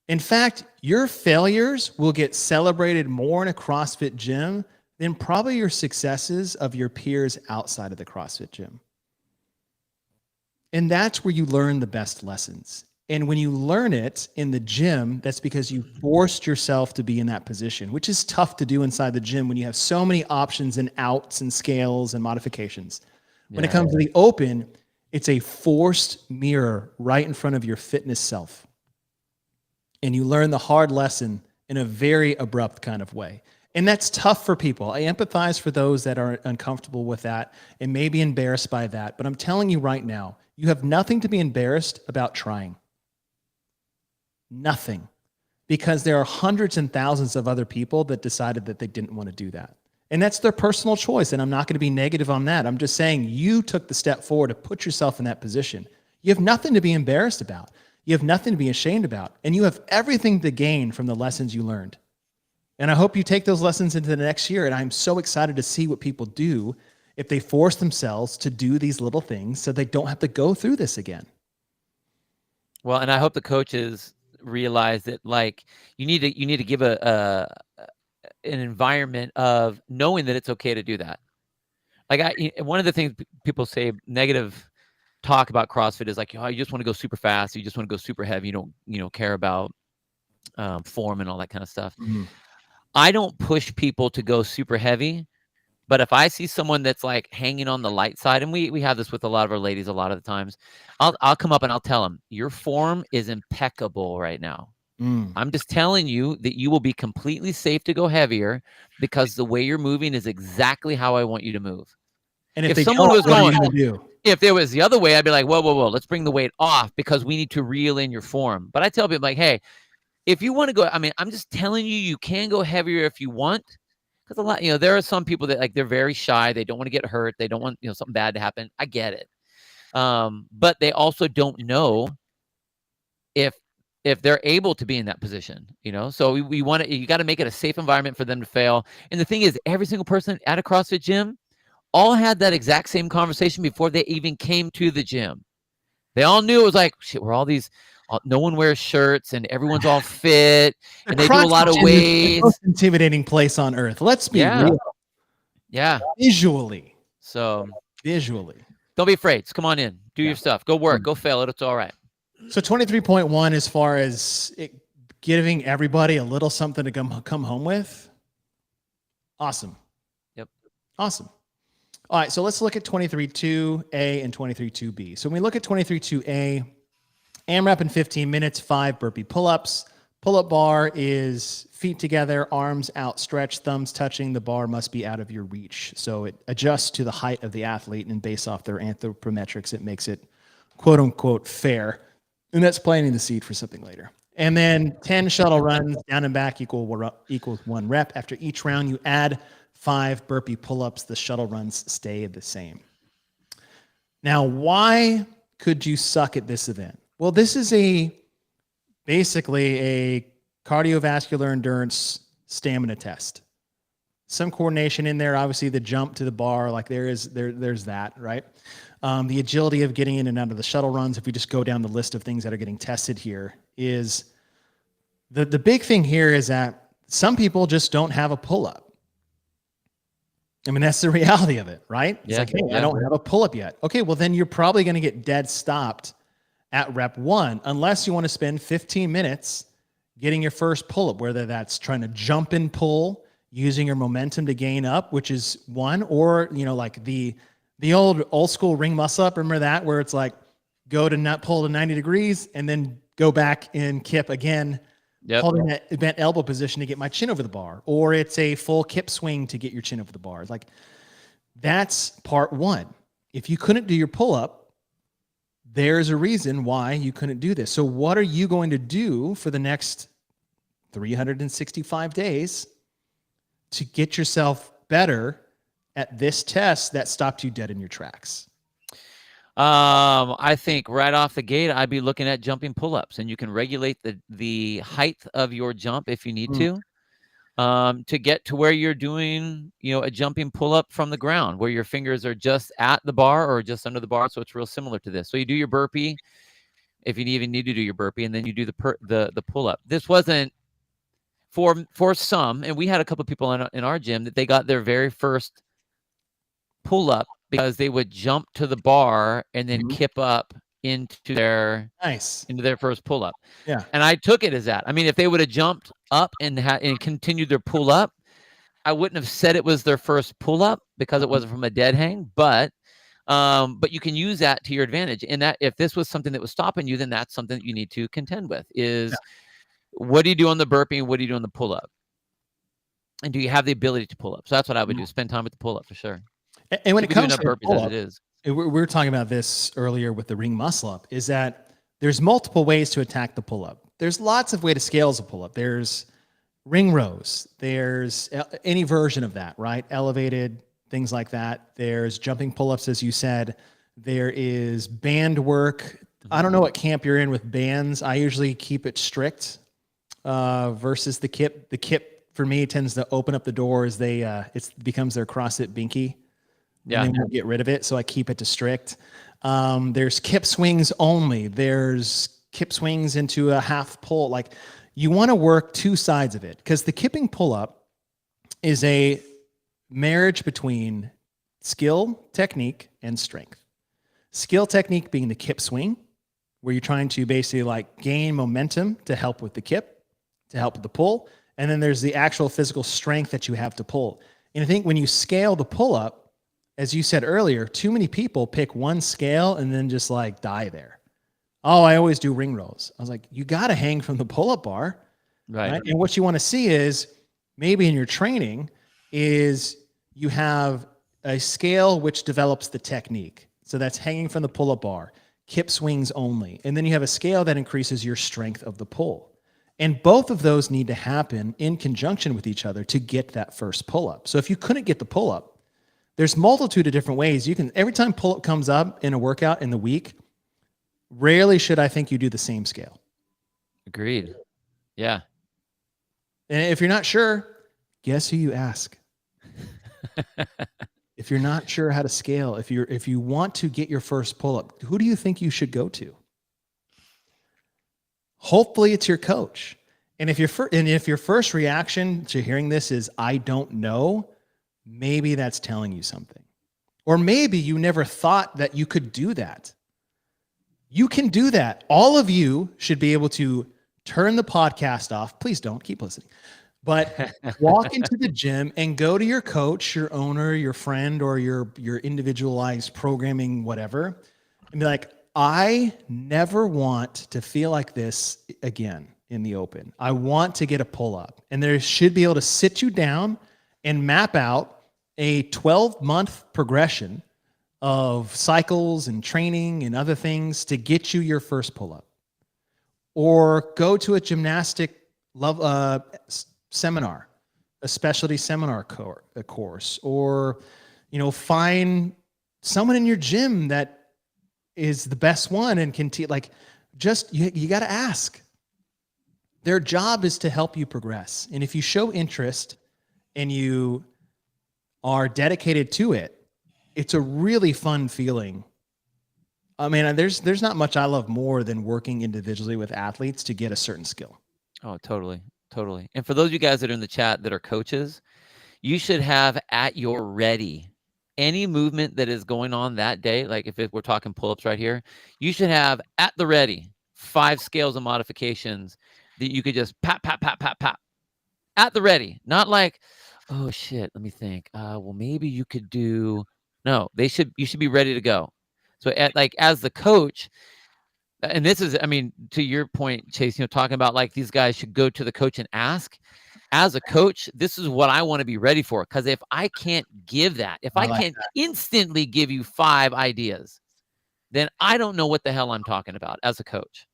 In fact, your failures will get celebrated more in a CrossFit gym than probably your successes of your peers outside of the CrossFit gym. And that's where you learn the best lessons. And when you learn it in the gym, that's because you forced yourself to be in that position, which is tough to do inside the gym when you have so many options and outs and scales and modifications. When it comes to the open, it's a forced mirror right in front of your fitness self. And you learn the hard lesson in a very abrupt kind of way. And that's tough for people. I empathize for those that are uncomfortable with that and may be embarrassed by that. But I'm telling you right now, you have nothing to be embarrassed about trying. Nothing. Because there are hundreds and thousands of other people that decided that they didn't want to do that. And that's their personal choice. And I'm not going to be negative on that. I'm just saying you took the step forward to put yourself in that position. You have nothing to be embarrassed about. You have nothing to be ashamed about. And you have everything to gain from the lessons you learned. And I hope you take those lessons into the next year. And I'm so excited to see what people do if they force themselves to do these little things so they don't have to go through this again. Well, and I hope the coaches realize that, like, you need to give an environment of knowing that it's okay to do that. Like, one of the things people say negative talk about CrossFit is like, oh, you just want to go super fast, you just want to go super heavy, you don't care about form and all that kind of stuff. Mm-hmm. I don't push people to go super heavy, but if I see someone that's like hanging on the light side, and we have this with a lot of our ladies a lot of the times, I'll come up and I'll tell them, your form is impeccable right now. I'm just telling you that you will be completely safe to go heavier because the way you're moving is exactly how I want you to move. And if someone was going, if it was the other way, I'd be like, whoa, let's bring the weight off because we need to reel in your form. But I tell people, like, hey, if you want to go, I mean, I'm just telling you, you can go heavier if you want. Because a lot, there are some people that, like, they're very shy. They don't want to get hurt. They don't want, something bad to happen. I get it. But they also don't know if they're able to be in that position, So we want to, you got to make it a safe environment for them to fail. And the thing is, every single person at a CrossFit gym all had that exact same conversation before they even came to the gym. They all knew it was like, shit, we're all these, no one wears shirts and everyone's all fit and they do a lot of weights. The most intimidating place on earth. Let's be real. Yeah. Visually. Don't be afraid. Just come on in. Do your stuff. Go work. Go fail it. It's all right. So 23.1, as far as giving everybody a little something to come home with. Awesome. Yep. Awesome. All right, so let's look at 23.2A and 23.2B. So when we look at 23.2A, AMRAP in 15 minutes, 5 burpee pull-ups. Pull-up bar is feet together, arms outstretched, thumbs touching. The bar must be out of your reach. So it adjusts to the height of the athlete, and based off their anthropometrics, it makes it quote-unquote fair. And that's planting the seed for something later. And then 10 shuttle runs down and back equals 1 rep. After each round, you add 5 burpee pull-ups. The shuttle runs stay the same. Now, why could you suck at this event? Well, this is basically a cardiovascular endurance stamina test. Some coordination in there. Obviously, the jump to the bar, like there's that, right? The agility of getting in and out of the shuttle runs, if we just go down the list of things that are getting tested here, is the big thing here is that some people just don't have a pull-up. I mean, that's the reality of it, right? It's like, hey, I don't have a pull-up yet. Okay, well, then you're probably going to get dead stopped at rep 1, unless you want to spend 15 minutes getting your first pull-up, whether that's trying to jump and pull, using your momentum to gain up, which is 1, or, like the old school ring muscle up. Remember that, where it's like go to nut pull to 90 degrees and then go back and kip again, holding that bent elbow position to get my chin over the bar, or it's a full kip swing to get your chin over the bar. Like, that's part 1. If you couldn't do your pull-up, there's a reason why you couldn't do this. So what are you going to do for the next 365 days to get yourself better at this test that stopped you dead in your tracks? I think right off the gate, I'd be looking at jumping pull-ups, and you can regulate the height of your jump if you need to get to where you're doing, a jumping pull-up from the ground, where your fingers are just at the bar or just under the bar. So it's real similar to this. So you do your burpee, if you even need to do your burpee, and then you do the pull-up. This wasn't for some, and we had a couple of people in our gym that they got their very first pull-up because they would jump to the bar and then kip up into their first pull-up. Yeah. And I took it as that. I mean, if they would have jumped up and continued their pull-up, I wouldn't have said it was their first pull-up because it wasn't from a dead hang, but you can use that to your advantage. And that if this was something that was stopping you, then that's something that you need to contend with is what do you do on the burpee and what do you do on the pull-up? And do you have the ability to pull up? So that's what I would do. Spend time with the pull up for sure. And when Should it be doing comes enough to the burpees pull as up, it is. we were talking about this earlier with the ring muscle up, is that there's multiple ways to attack the pull up. There's lots of ways to scale as a pull up. There's ring rows. There's any version of that, right? Elevated, things like that. There's jumping pull ups, as you said. There is band work. I don't know what camp you're in with bands. I usually keep it strict versus the kip. The kip for me tends to open up the door as it becomes their CrossFit binky. Yeah. And they won't get rid of it, so I keep it to strict. There's kip swings only. There's kip swings into a half pull. Like, you want to work two sides of it, because the kipping pull up is a marriage between skill, technique, and strength. Skill technique being the kip swing, where you're trying to basically like gain momentum to help with the kip, to help with the pull. And then there's the actual physical strength that you have to pull. And I think when you scale the pull up, as you said earlier, too many people pick one scale and then just like die there. Oh, I always do ring rows. I was like, you got to hang from the pull-up bar. Right? And what you want to see is maybe in your training is you have a scale which develops the technique. So that's hanging from the pull-up bar, kip swings only. And then you have a scale that increases your strength of the pull. And both of those need to happen in conjunction with each other to get that first pull-up. So if you couldn't get the pull-up, there's multitude of different ways you can. Every time pull-up comes up in a workout in the week, rarely should I think you do the same scale. Agreed. Yeah. And if you're not sure, guess who you ask. If you're not sure how to scale, if you want to get your first pull-up, who do you think you should go to? Hopefully it's your coach. And if your first reaction to hearing this is I don't know, maybe that's telling you something. Or maybe you never thought that you could do that. You can do that. All of you should be able to turn the podcast off. Please don't, keep listening. But walk into the gym and go to your coach, your owner, your friend, or your individualized programming, whatever, and be like, I never want to feel like this again in the open. I want to get a pull-up. And they should be able to sit you down and map out a 12-month progression of cycles and training and other things to get you your first pull-up. Or go to a gymnastic seminar, a specialty seminar course, or find someone in your gym that is the best one and can like, just you got to ask. Their job is to help you progress. And if you show interest and you are dedicated to it, it's a really fun feeling. I mean, there's not much I love more than working individually with athletes to get a certain skill. Oh, totally. Totally. And for those of you guys that are in the chat that are coaches, you should have at your ready any movement that is going on that day. Like if we're talking pull-ups right here, you should have at the ready 5 scales of modifications that you could just pat at the ready. Not like, oh shit, let me think. Well, maybe you could do. No, you should be ready to go. So as the coach, and this is, I mean, to your point, Chase, talking about like these guys should go to the coach and ask. As a coach, this is what I want to be ready for. Because if I can't give that, if I can't instantly give you 5 ideas, then I don't know what the hell I'm talking about as a coach.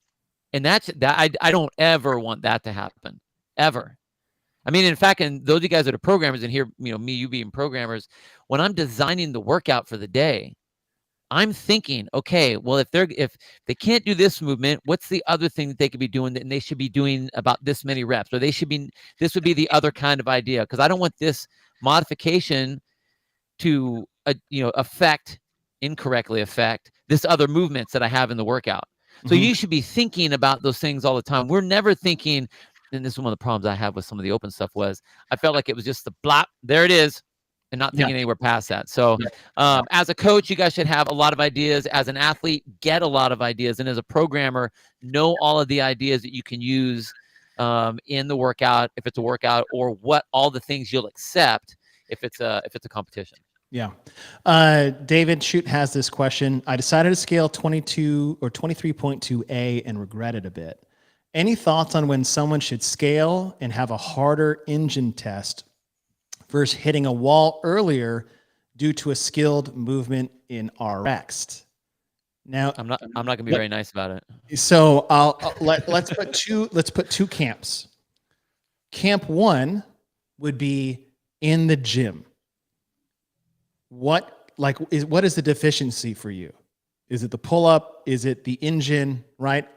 And that's that. I don't ever want that to happen, ever. I mean, in fact, and those of you guys that are programmers and here, you being programmers, when I'm designing the workout for the day, I'm thinking, okay, well, if they can't do this movement, what's the other thing that they could be doing and they should be doing about this many reps, or this would be the other kind of idea. Because I don't want this modification to, incorrectly affect this other movements that I have in the workout. So you should be thinking about those things all the time. We're never thinking, and this is one of the problems I have with some of the open stuff was I felt like it was just the blop, there it is, and not thinking anywhere past that. So as a coach, you guys should have a lot of ideas. As an athlete, get a lot of ideas. And as a programmer, know all of the ideas that you can use in the workout, if it's a workout, or what all the things you'll accept if it's a competition. Yeah. David Shute has this question. I decided to scale 22 or 23.2A and regret it a bit. Any thoughts on when someone should scale and have a harder engine test versus hitting a wall earlier due to a skilled movement in RX. Now, I'm not going to be very nice about it. So let's put two camps. Camp one would be in the gym. What is the deficiency for you? Is it the pull-up? Is it the engine? Right?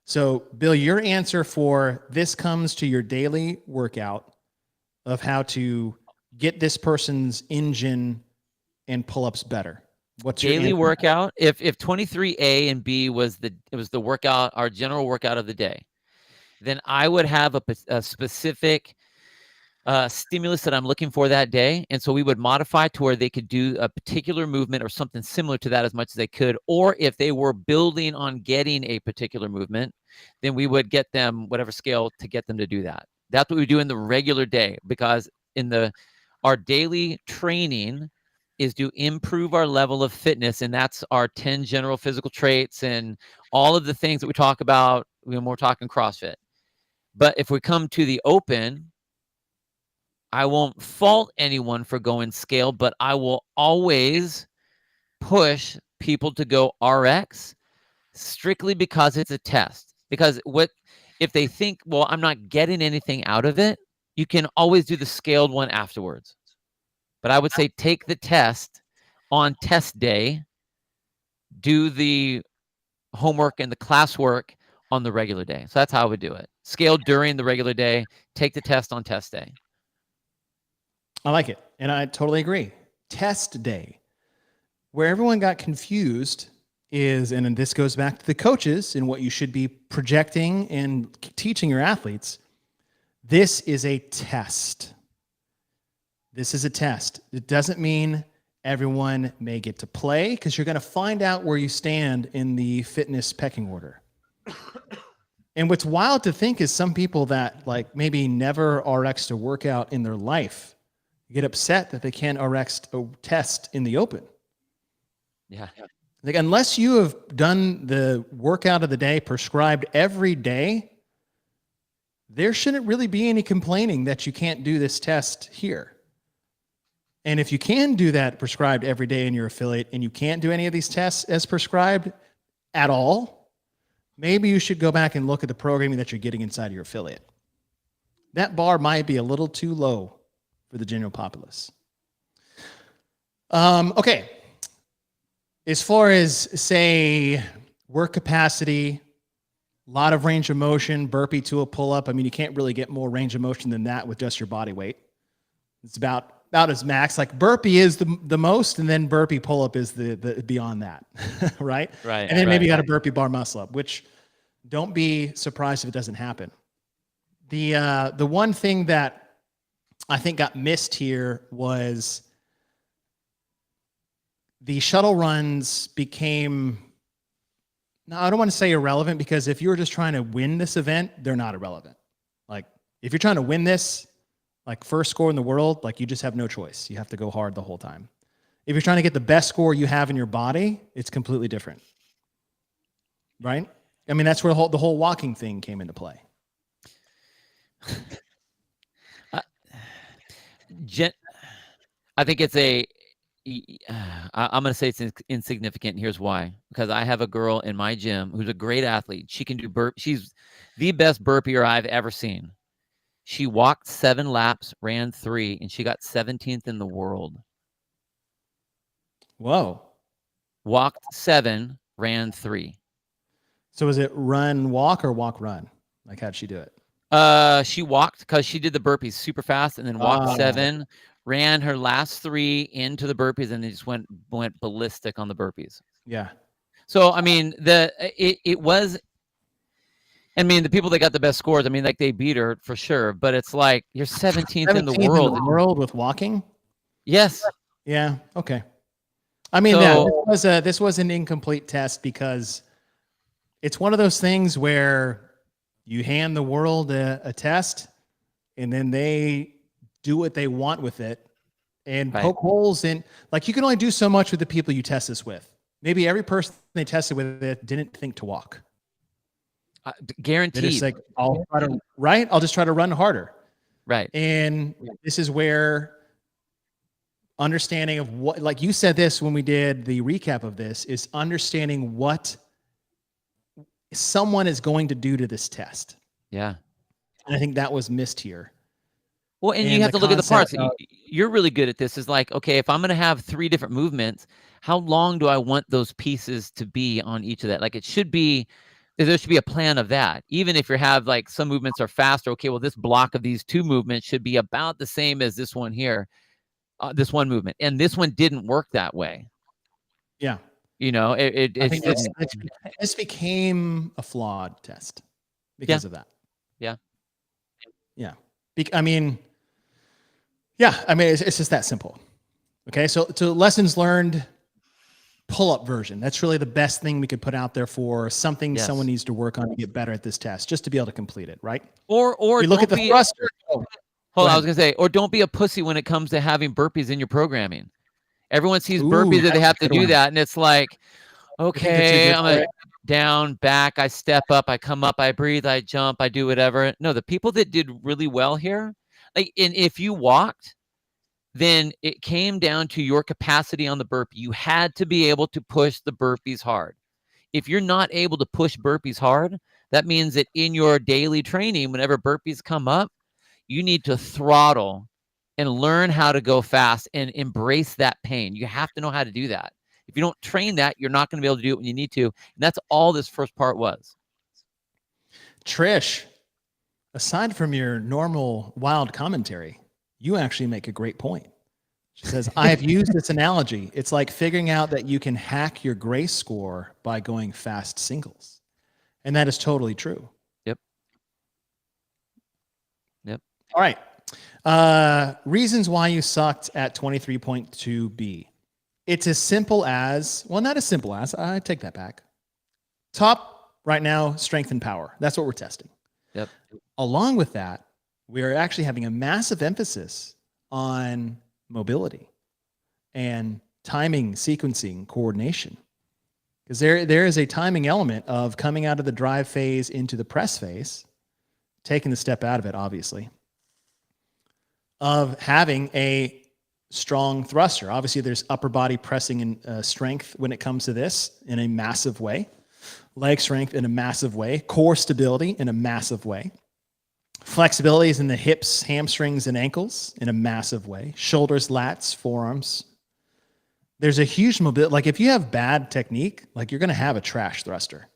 So, Bill, your answer for this comes to your daily workout of how to get this person's engine and pull-ups better. What's your daily workout? If 23A and B was the workout, our general workout of the day, then I would have a specific stimulus that I'm looking for that day. And so we would modify to where they could do a particular movement or something similar to that as much as they could. Or if they were building on getting a particular movement, then we would get them whatever scale to get them to do that. That's what we do in the regular day, because our daily training is to improve our level of fitness. And that's our 10 general physical traits and all of the things that we talk about when we're talking CrossFit. But if we come to the open, I won't fault anyone for going scale, but I will always push people to go RX strictly because it's a test. Because if they think, well, I'm not getting anything out of it, you can always do the scaled one afterwards. But I would say take the test on test day, do the homework and the classwork on the regular day. So that's how I would do it. Scale during the regular day, take the test on test day. I like it. And I totally agree. Test day. Where everyone got confused is, and this goes back to the coaches and what you should be projecting and teaching your athletes. This is a test. This is a test. It doesn't mean everyone may get to play, because you're going to find out where you stand in the fitness pecking order. And what's wild to think is some people that maybe never RX'd a workout in their life get upset that they can't RX a test in the open. Yeah. Unless you have done the workout of the day prescribed every day, there shouldn't really be any complaining that you can't do this test here. And if you can do that prescribed every day in your affiliate and you can't do any of these tests as prescribed at all, maybe you should go back and look at the programming that you're getting inside your affiliate. That bar might be a little too low for the general populace. Okay. As far as, say, work capacity, a lot of range of motion, burpee to a pull-up. I mean, you can't really get more range of motion than that with just your body weight. It's about as max. Like burpee is the most, and then burpee pull-up is the beyond that, right? Right. And then maybe you got a burpee bar muscle-up, which don't be surprised if it doesn't happen. The one thing that I think got missed here was the shuttle runs became, now I don't want to say irrelevant, because if you were just trying to win this event, they're not irrelevant. Like if you're trying to win this, like first score in the world, like you just have no choice. You have to go hard the whole time. If you're trying to get the best score you have in your body, it's completely different. Right? I mean, that's where the whole walking thing came into play. I think it's I'm going to say it's insignificant. Here's why. Because I have a girl in my gym who's a great athlete. She can do burp. She's the best burpeer I've ever seen. She walked 7 laps, ran 3, and she got 17th in the world. Whoa. Walked 7, ran 3. So was it run, walk, or walk, run? Like how'd she do it? She walked because she did the burpees super fast, and then walked 7, ran her last 3 into the burpees, and then just went ballistic on the burpees. Yeah. So I mean, it was. I mean, the people that got the best scores, I mean, like they beat her for sure. But it's like you're 17th in the world. In the world with walking. Yes. Yeah. Okay. I mean, this was an incomplete test because it's one of those things where you hand the world a test, and then they do what they want with it and poke holes in. Like you can only do so much with the people you test this with. Maybe every person they tested with it didn't think to walk. Guaranteed. It's like I'll just try to run harder. Right. And this is where understanding of what, like you said this when we did the recap of this, is understanding what someone is going to do to this test. Yeah. And I think that was missed here. Well, and you have to look at the parts. You're really good at this. Is like, okay, if I'm going to have 3 different movements, how long do I want those pieces to be on each of that? Like, it should be, there should be a plan of that. Even if you have like some movements are faster, okay, well, this block of these 2 movements should be about the same as this one here, this one movement. And this one didn't work that way. Yeah. You know, I think this became a flawed test because of that. Yeah. Yeah. I mean, it's just that simple. Okay. So lessons learned pull-up version. That's really the best thing we could put out there for something someone needs to work on to get better at this test, just to be able to complete it. Right. Or you look at the thruster. Hold on, I was going to say, or don't be a pussy when it comes to having burpees in your programming. Everyone sees burpees that they have to do that. And it's like, okay, I'm down, back, I step up, I come up, I breathe, I jump, I do whatever. No, the people that did really well here, like, and if you walked, then it came down to your capacity on the burpee. You had to be able to push the burpees hard. If you're not able to push burpees hard, that means that in your daily training, whenever burpees come up, you need to throttle and learn how to go fast and embrace that pain. You have to know how to do that. If you don't train that, you're not going to be able to do it when you need to. And that's all this first part was. Trish, aside from your normal wild commentary, you actually make a great point. She says, I have used this analogy. It's like figuring out that you can hack your grace score by going fast singles. And that is totally true. Yep. All right. Reasons why you sucked at 23.2B. It's as simple as, well, not as simple as, I take that back. Top right now, strength and power. That's what we're testing. Yep. Along with that, we are actually having a massive emphasis on mobility and timing, sequencing, coordination. Because there is a timing element of coming out of the drive phase into the press phase, taking the step out of it, obviously, of having a strong thruster. Obviously, there's upper body pressing and strength when it comes to this in a massive way, leg strength in a massive way, core stability in a massive way. Flexibility is in the hips, hamstrings, and ankles in a massive way. Shoulders, lats, forearms. There's a huge mobility. Like if you have bad technique, like you're going to have a trash thruster.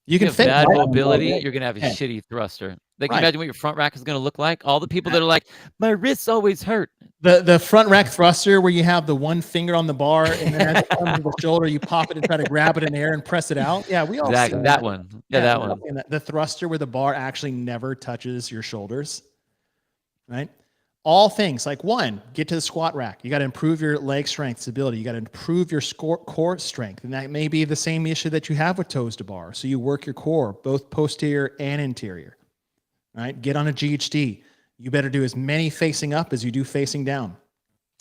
You can fit bad mobility, you're going to have a shitty thruster. Like, imagine what your front rack is going to look like. All the people that are like, my wrists always hurt. The front rack thruster where you have the one finger on the bar and then as it comes to the shoulder, you pop it and try to grab it in air and press it out. Yeah, we all see that one. Yeah, that one. The thruster where the bar actually never touches your shoulders, right? All things like one, get to the squat rack. You got to improve your leg strength, stability. You got to improve your core strength. And that may be the same issue that you have with toes to bar. So you work your core, both posterior and interior, right? Get on a GHD. You better do as many facing up as you do facing down.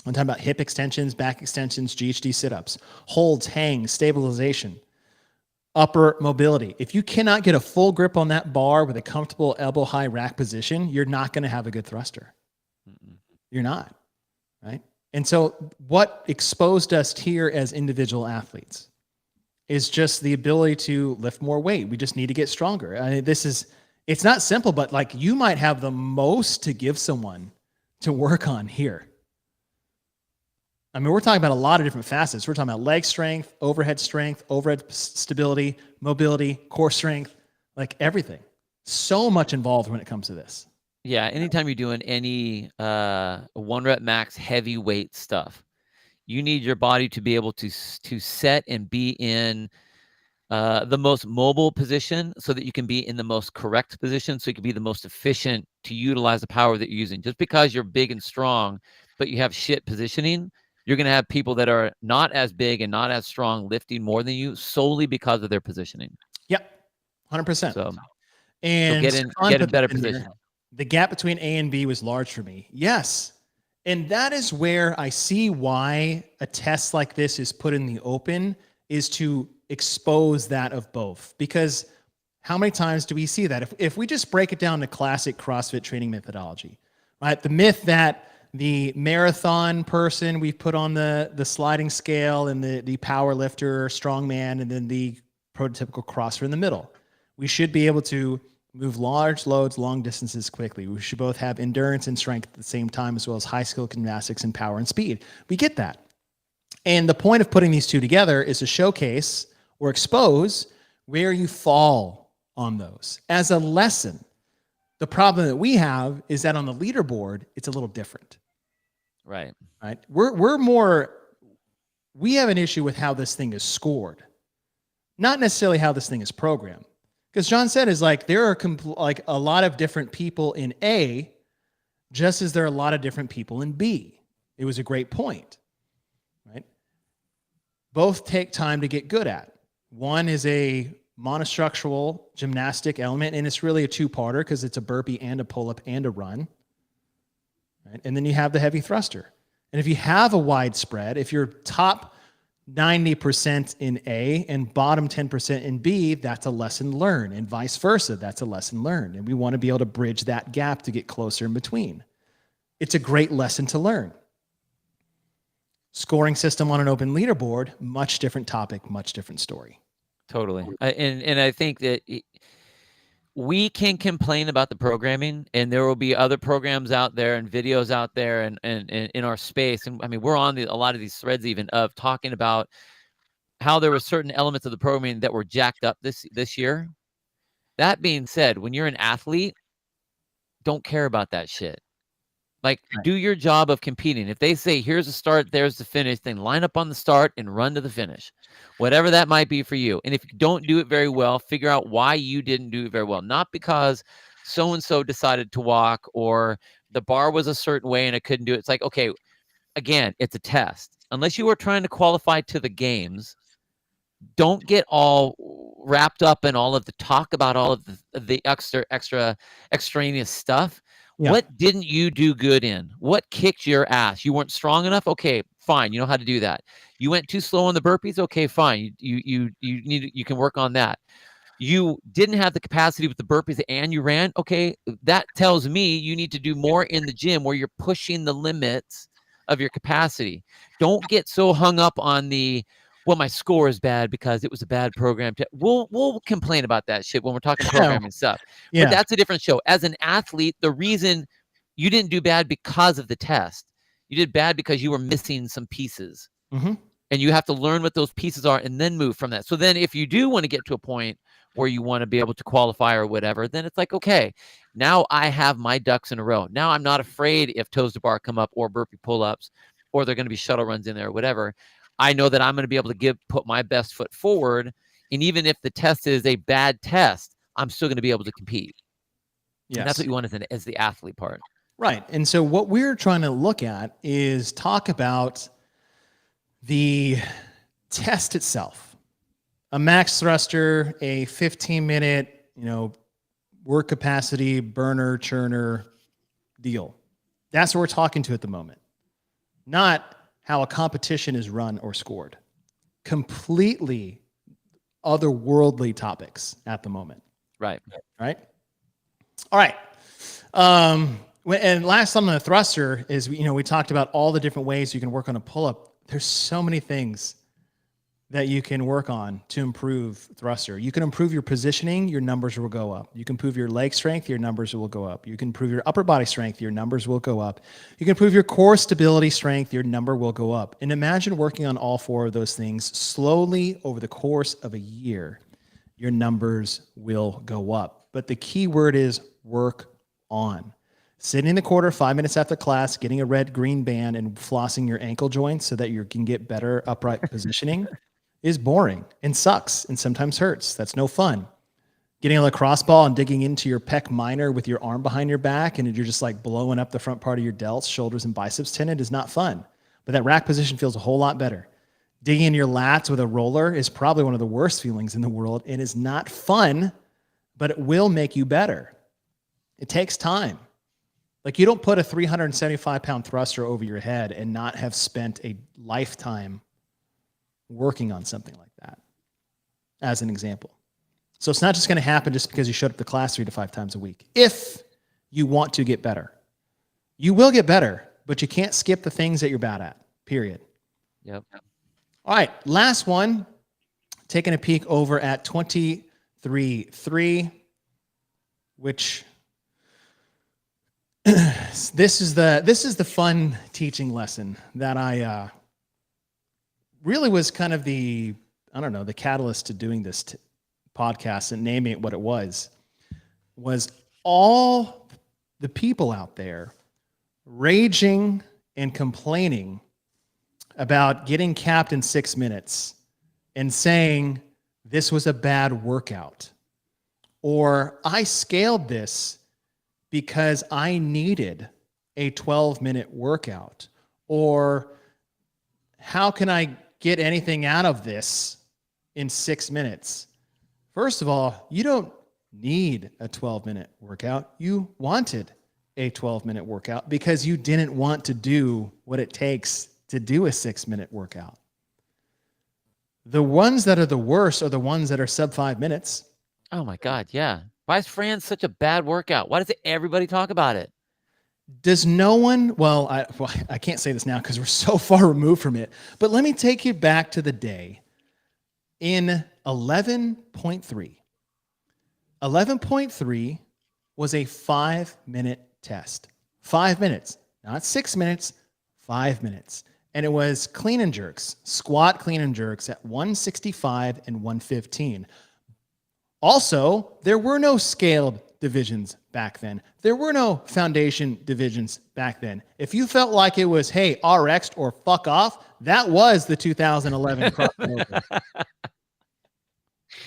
I'm talking about hip extensions, back extensions, GHD sit-ups, holds, hangs, stabilization, upper mobility. If you cannot get a full grip on that bar with a comfortable elbow high rack position, you're not going to have a good thruster. You're not, right? And so what exposed us here as individual athletes is just the ability to lift more weight. We just need to get stronger. I mean, it's not simple, but like you might have the most to give someone to work on here. I mean, we're talking about a lot of different facets. We're talking about leg strength, overhead stability, mobility, core strength, like everything. So much involved when it comes to this. Yeah, anytime you're doing any 1 rep max heavyweight stuff, you need your body to be able to set and be in the most mobile position so that you can be in the most correct position so you can be the most efficient to utilize the power that you're using. Just because you're big and strong, but you have shit positioning, you're going to have people that are not as big and not as strong lifting more than you solely because of their positioning. Yep, 100%. So get in better position. The gap between A and B was large for me. Yes. And that is where I see why a test like this is put in the open, is to expose that of both. Because how many times do we see that? If we just break it down to classic CrossFit training methodology, right? The myth that the marathon person we've put on the sliding scale, and the power lifter, strongman, and then the prototypical crosser in the middle. We should be able to move large loads, long distances quickly. We should both have endurance and strength at the same time, as well as high skill gymnastics and power and speed. We get that. And the point of putting these two together is to showcase or expose where you fall on those as a lesson. The problem that we have is that on the leaderboard, it's a little different. Right. Right. We have an issue with how this thing is scored, not necessarily how this thing is programmed. Because John said is like, there are like a lot of different people in A, just as there are a lot of different people in B. It was a great point, right? Both take time to get good at. One is a monostructural gymnastic element, and it's really a two-parter because it's a burpee and a pull-up and a run, right? And then you have the heavy thruster. And if you have a wide spread, if you're top 90% in A and bottom 10% in B, that's a lesson learned, and vice versa. That's a lesson learned. And we want to be able to bridge that gap to get closer in between. It's a great lesson to learn. Scoring system on an open leaderboard, much different topic, much different story. Totally. And I think that we can complain about the programming, and there will be other programs out there and videos out there and in our space. And I mean, we're on a lot of these threads even of talking about how there were certain elements of the programming that were jacked up this year. That being said, when you're an athlete, don't care about that shit. Like, do your job of competing. If they say, here's the start, there's the finish, then line up on the start and run to the finish, whatever that might be for you. And if you don't do it very well, figure out why you didn't do it very well. Not because so-and-so decided to walk or the bar was a certain way and I couldn't do it. It's like, okay, again, it's a test. Unless you are trying to qualify to the games, don't get all wrapped up in all of the talk about all of the extraneous stuff. Yeah. What didn't you do good in? What kicked your ass? You weren't strong enough? Okay, fine. You know how to do that. You went too slow on the burpees? Okay, fine. You can work on that. You didn't have the capacity with the burpees and you ran? Okay, that tells me you need to do more in the gym where you're pushing the limits of your capacity. Don't get so hung up on well, my score is bad because it was a bad program. We'll complain about that shit when we're talking programming stuff. Yeah. But that's a different show. As an athlete, the reason you didn't do bad because of the test, you did bad because you were missing some pieces. Mm-hmm. And you have to learn what those pieces are and then move from that. So then if you do want to get to a point where you want to be able to qualify or whatever, then it's like, okay, now I have my ducks in a row. Now I'm not afraid if toes to bar come up or burpee pull-ups or they're going to be shuttle runs in there or whatever. I know that I'm going to be able to put my best foot forward. And even if the test is a bad test, I'm still going to be able to compete. Yes. And that's what you want as the athlete part. Right. And so what we're trying to look at is talk about the test itself. A max thruster, a 15-minute, work capacity, burner, churner deal. That's what we're talking to at the moment. Not how a competition is run or scored. Completely otherworldly topics at the moment. Right. Right. All right. And last on the thruster is, we talked about all the different ways you can work on a pull-up. There's so many things that you can work on to improve thruster. You can improve your positioning, your numbers will go up. You can improve your leg strength, your numbers will go up. You can improve your upper body strength, your numbers will go up. You can improve your core stability strength, your number will go up. And imagine working on all four of those things slowly over the course of a year. Your numbers will go up. But the key word is work on. Sitting in the quarter 5 minutes after class, getting a red-green band and flossing your ankle joints so that you can get better upright positioning is boring and sucks and sometimes hurts. That's no fun. Getting a lacrosse ball and digging into your pec minor with your arm behind your back and you're just like blowing up the front part of your delts, shoulders, and biceps tendon is not fun. But that rack position feels a whole lot better. Digging in your lats with a roller is probably one of the worst feelings in the world and is not fun, but it will make you better. It takes time. Like, you don't put a 375-pound thruster over your head and not have spent a lifetime working on something like that, as an example. So it's not just going to happen just because you showed up to class 3 to 5 times a week. If you want to get better, you will get better, but you can't skip the things that you're bad at, period. Yep. All right, last one. Taking a peek over at 23.3, which this is the fun teaching lesson that I really was kind of the catalyst to doing this podcast and naming it what it was all the people out there raging and complaining about getting capped in 6 minutes and saying this was a bad workout, or I scaled this because I needed a 12-minute workout, or how can I get anything out of this in 6 minutes? First of all, you don't need a 12-minute workout. You wanted a 12-minute workout because you didn't want to do what it takes to do a 6-minute workout. The ones that are the worst are the ones that are sub 5 minutes. Oh my God, yeah. Why is Fran such a bad workout? Why does everybody talk about it? Does no one, I can't say this now because we're so far removed from it, but let me take you back to the day in 11.3. 11.3 was a 5-minute test. 5 minutes, not 6 minutes, 5 minutes. And it was clean and jerks, squat clean and jerks at 165 and 115. Also, there were no scaled divisions back then. There were no foundation divisions back then. If you felt like it was, hey, RX or fuck off, that was the 2011 CrossFit Open.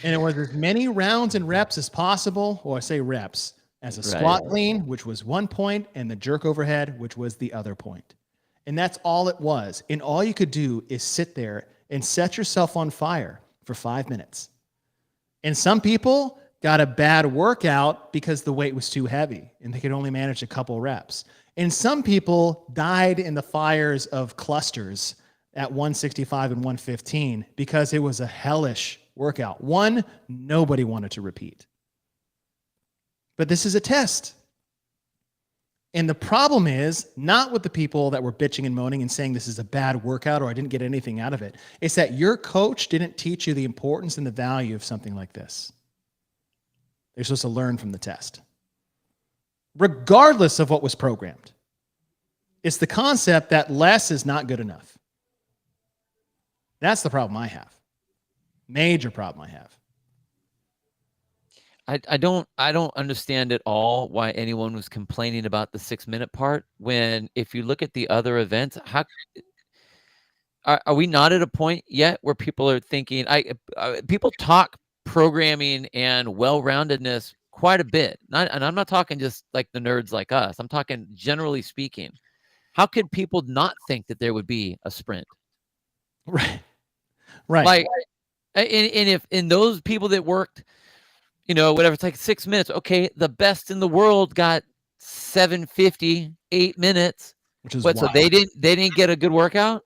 And it was as many rounds and reps as possible, or I say reps, as a squat clean, which was 1 point, and the jerk overhead, which was the other point. And that's all it was. And all you could do is sit there and set yourself on fire for 5 minutes. And some people got a bad workout because the weight was too heavy and they could only manage a couple reps. And some people died in the fires of clusters at 165 and 115 because it was a hellish workout. One, nobody wanted to repeat. But this is a test. And the problem is not with the people that were bitching and moaning and saying this is a bad workout or I didn't get anything out of it. It's that your coach didn't teach you the importance and the value of something like this. They're supposed to learn from the test, regardless of what was programmed. It's the concept that less is not good enough. That's the problem I have. Major problem I have. I don't understand at all why anyone was complaining about the 6-minute part when, if you look at the other events, how are we not at a point yet where people are thinking? People talk programming and well-roundedness quite a bit. And I'm not talking just like the nerds like us. I'm talking generally speaking. How could people not think that there would be a sprint? Right. Like, and if in those people that worked, whatever, it's like 6 minutes. Okay, the best in the world got 7:50, 8 minutes. Which is what? wild. So they didn't get a good workout.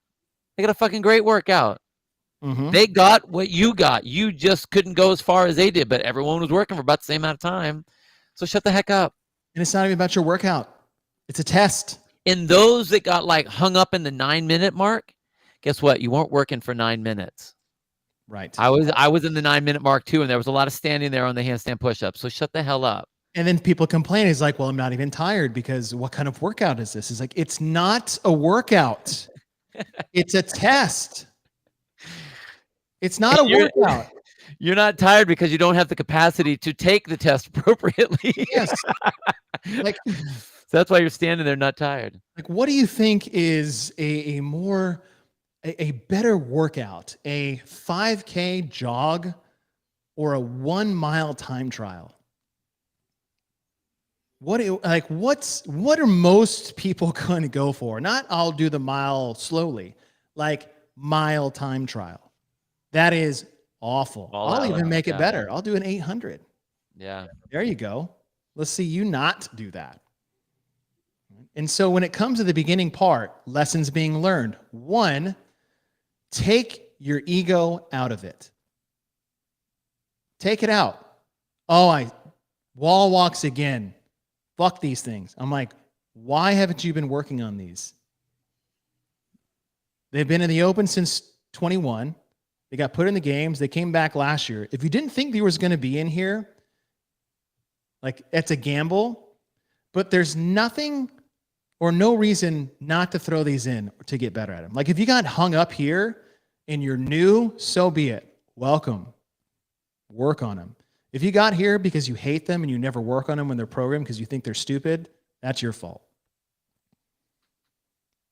They got a fucking great workout. Mm-hmm. They got what you got. You just couldn't go as far as they did, but everyone was working for about the same amount of time. So shut the heck up. And it's not even about your workout. It's a test. And those that got like hung up in the 9-minute mark, guess what? You weren't working for 9 minutes. Right. I was in the 9-minute mark too, and there was a lot of standing there on the handstand push-ups. So shut the hell up. And then people complain. He's like, well, I'm not even tired because what kind of workout is this? It's like, it's not a workout. It's a test. It's not a workout. You're not tired because you don't have the capacity to take the test appropriately. Yes. So that's why you're standing there not tired. Like, what do you think is a better workout? A 5K jog or a 1 mile time trial? What are most people going to go for? Not I'll do the mile slowly, like mile time trial. That is awful. I'll even make it better. I'll do an 800. Yeah. There you go. Let's see you not do that. And so when it comes to the beginning part, lessons being learned. 1, take your ego out of it. Take it out. Oh, wall walks again. Fuck these things. I'm like, why haven't you been working on these? They've been in the Open since 21. They got put in the games. They came back last year. If you didn't think they was going to be in here, like, it's a gamble, but there's nothing or no reason not to throw these in to get better at them. Like, if you got hung up here and you're new, so be it. Welcome. Work on them. If you got here because you hate them and you never work on them when they're programmed because you think they're stupid, that's your fault.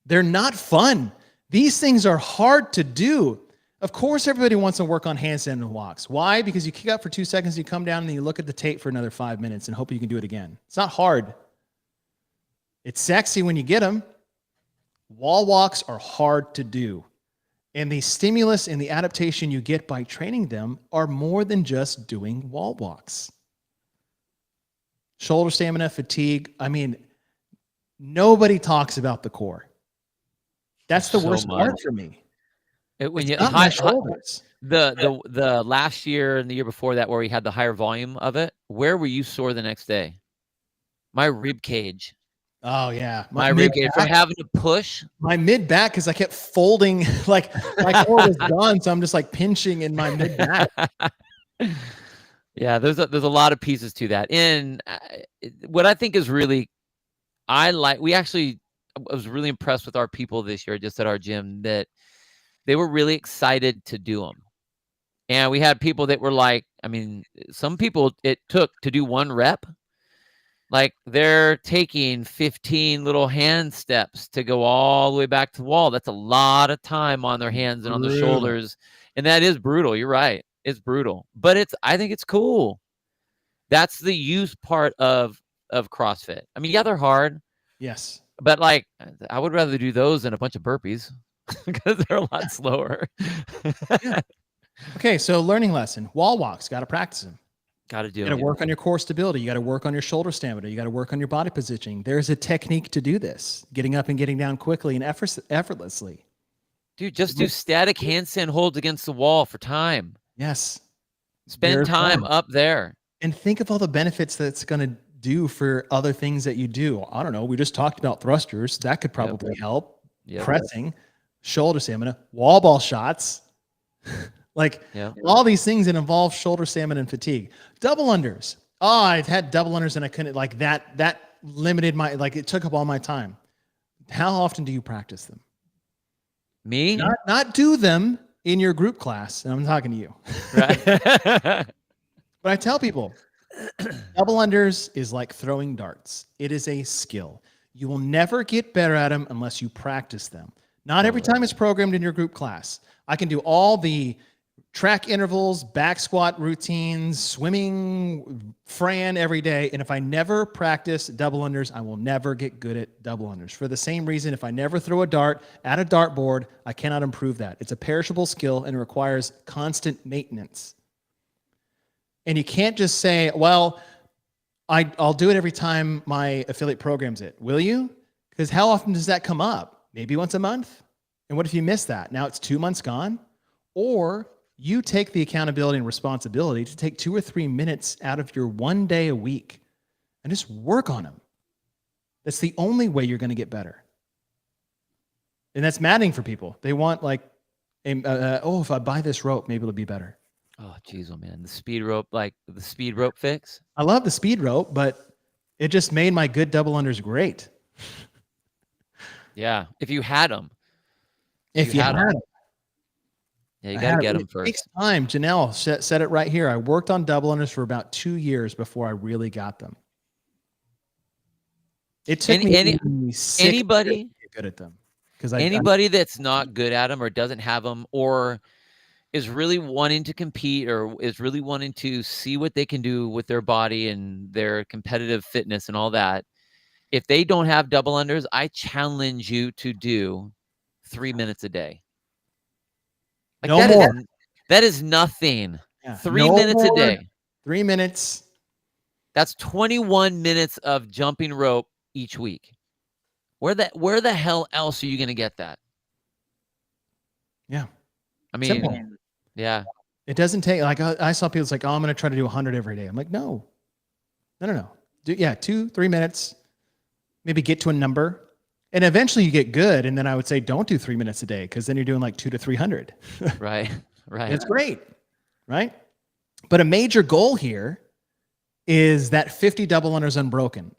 They're not fun. These things are hard to do. Of course, everybody wants to work on handstand and walks. Why? Because you kick up for 2 seconds, you come down and you look at the tape for another 5 minutes and hope you can do it again. It's not hard. It's sexy when you get them. Wall walks are hard to do. And the stimulus and the adaptation you get by training them are more than just doing wall walks. Shoulder stamina, fatigue. I mean, nobody talks about the core. That's the worst part for me. When it's you not my shoulders. The last year and the year before that, where we had the higher volume of it, where were you sore the next day? My rib cage. Oh yeah, my rib cage from having to push my mid back because I kept folding like my core was gone, so I'm just like pinching in my mid back. Yeah, there's a lot of pieces to that. And what I think is really, I was really impressed with our people this year, just at our gym, that they were really excited to do them. And we had people that were like, I mean, some people it took to do one rep. Like, they're taking 15 little hand steps to go all the way back to the wall. That's a lot of time on their hands and on their shoulders. And that is brutal. You're right. It's brutal. But I think it's cool. That's the use part of CrossFit. I mean, yeah, they're hard. Yes. But like, I would rather do those than a bunch of burpees because they're a lot slower. Yeah. Okay, so learning lesson. Wall walks, got to practice them. Got to do it. You got to work on your core stability. You got to work on your shoulder stamina. You got to work on your body positioning. There's a technique to do this. Getting up and getting down quickly and effortlessly. Dude, just do static handstand holds against the wall for time. Yes. Spend time up there. And think of all the benefits that's going to do for other things that you do. I don't know. We just talked about thrusters. That could probably help. Pressing, shoulder stamina, wall ball shots. Like all these things that involve shoulder stamina and fatigue. Double unders. Oh, I've had double unders and I couldn't, like, that limited my, like, it took up all my time. How often do you practice them? Me? Not do them in your group class. And I'm talking to you. Right. But I tell people, double unders is like throwing darts. It is a skill. You will never get better at them unless you practice them. Not every time it's programmed in your group class. I can do all the track intervals, back squat routines, swimming, Fran every day. And if I never practice double unders, I will never get good at double unders. For the same reason, if I never throw a dart at a dartboard, I cannot improve that. It's a perishable skill and it requires constant maintenance. And you can't just say, well, I'll do it every time my affiliate programs it. Will you? Because how often does that come up? Maybe once a month? And what if you miss that? Now it's 2 months gone? Or you take the accountability and responsibility to take 2 or 3 minutes out of your 1 day a week and just work on them. That's the only way you're going to get better. And that's maddening for people. They want, like, if I buy this rope, maybe it'll be better. Oh, geez, oh man, the speed rope, like the speed rope fix. I love the speed rope, but it just made my good double unders great. Yeah, if you had them. If you had them. Yeah, you got to get them first. It takes time. Janelle said it right here. I worked on double unders for about 2 years before I really got them. It took me 6 anybody years to get good at them. Anybody that's not good at them or doesn't have them or is really wanting to compete or is really wanting to see what they can do with their body and their competitive fitness and all that, if they don't have double unders, I challenge you to do 3 minutes a day. Like, no more. That is nothing. Yeah. 3 minutes a day. 3 minutes. That's 21 minutes of jumping rope each week. Where the hell else are you going to get that? Yeah. I mean, simple. Yeah. It doesn't take, like, I saw people like, oh, I'm going to try to do 100 every day. I'm like, no. Do 2-3 minutes. Maybe get to a number. And eventually you get good. And then I would say, don't do 3 minutes a day, because then you're doing like 200 to 300. Right. Right. It's great. Right. But a major goal here is that 50 double unders unbroken.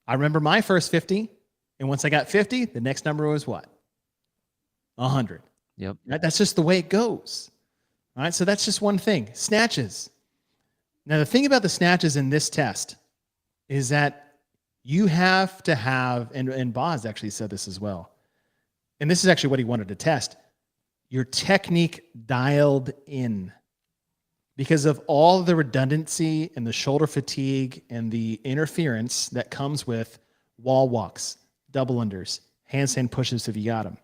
I remember my first 50. And once I got 50, the next number was what? 100. Yep. Right? That's just the way it goes. All right. So that's just one thing. Snatches. Now, the thing about the snatches in this test is that you have to have, and Boz actually said this as well, and this is actually what he wanted to test, your technique dialed in, because of all the redundancy and the shoulder fatigue and the interference that comes with wall walks, double unders, handstand pushes if you got them.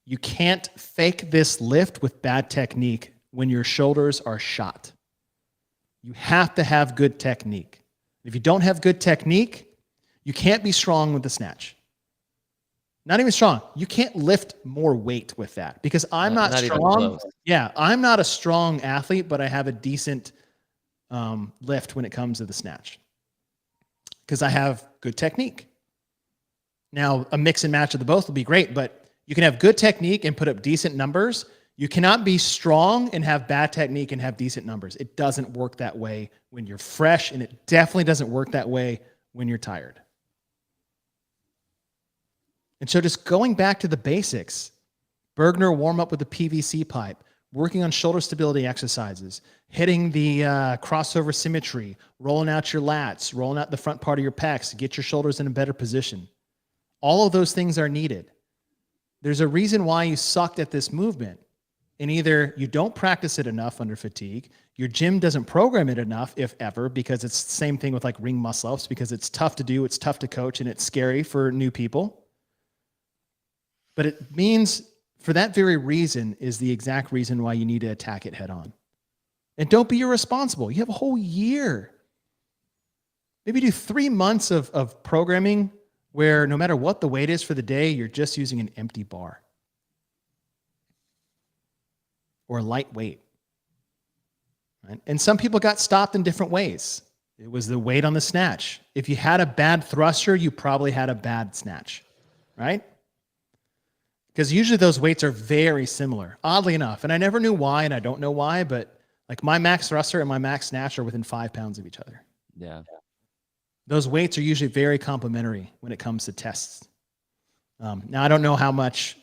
You can't fake this lift with bad technique when your shoulders are shot. You have to have good technique. If you don't have good technique, you can't be strong with the snatch. Not even strong. You can't lift more weight with that, because I'm not strong. Yeah, I'm not a strong athlete, but I have a decent lift when it comes to the snatch, because I have good technique. Now, a mix and match of the both will be great, but you can have good technique and put up decent numbers. You cannot be strong and have bad technique and have decent numbers. It doesn't work that way when you're fresh, and it definitely doesn't work that way when you're tired. And so just going back to the basics, Bergner warm up with the PVC pipe, working on shoulder stability exercises, hitting the crossover symmetry, rolling out your lats, rolling out the front part of your pecs to get your shoulders in a better position. All of those things are needed. There's a reason why you sucked at this movement. And either you don't practice it enough under fatigue, your gym doesn't program it enough, if ever, because it's the same thing with like ring muscle ups, because it's tough to do, it's tough to coach, and it's scary for new people. But it means, for that very reason, is the exact reason why you need to attack it head on. And don't be irresponsible. You have a whole year. Maybe do 3 months of programming where no matter what the weight is for the day, you're just using an empty bar or lightweight. Right? And some people got stopped in different ways. It was the weight on the snatch. If you had a bad thruster, you probably had a bad snatch, right? Because usually those weights are very similar, oddly enough. And I never knew why, and I don't know why, but like my max thruster and my max snatch are within 5 pounds of each other. Yeah. Those weights are usually very complementary when it comes to tests. Now, I don't know how much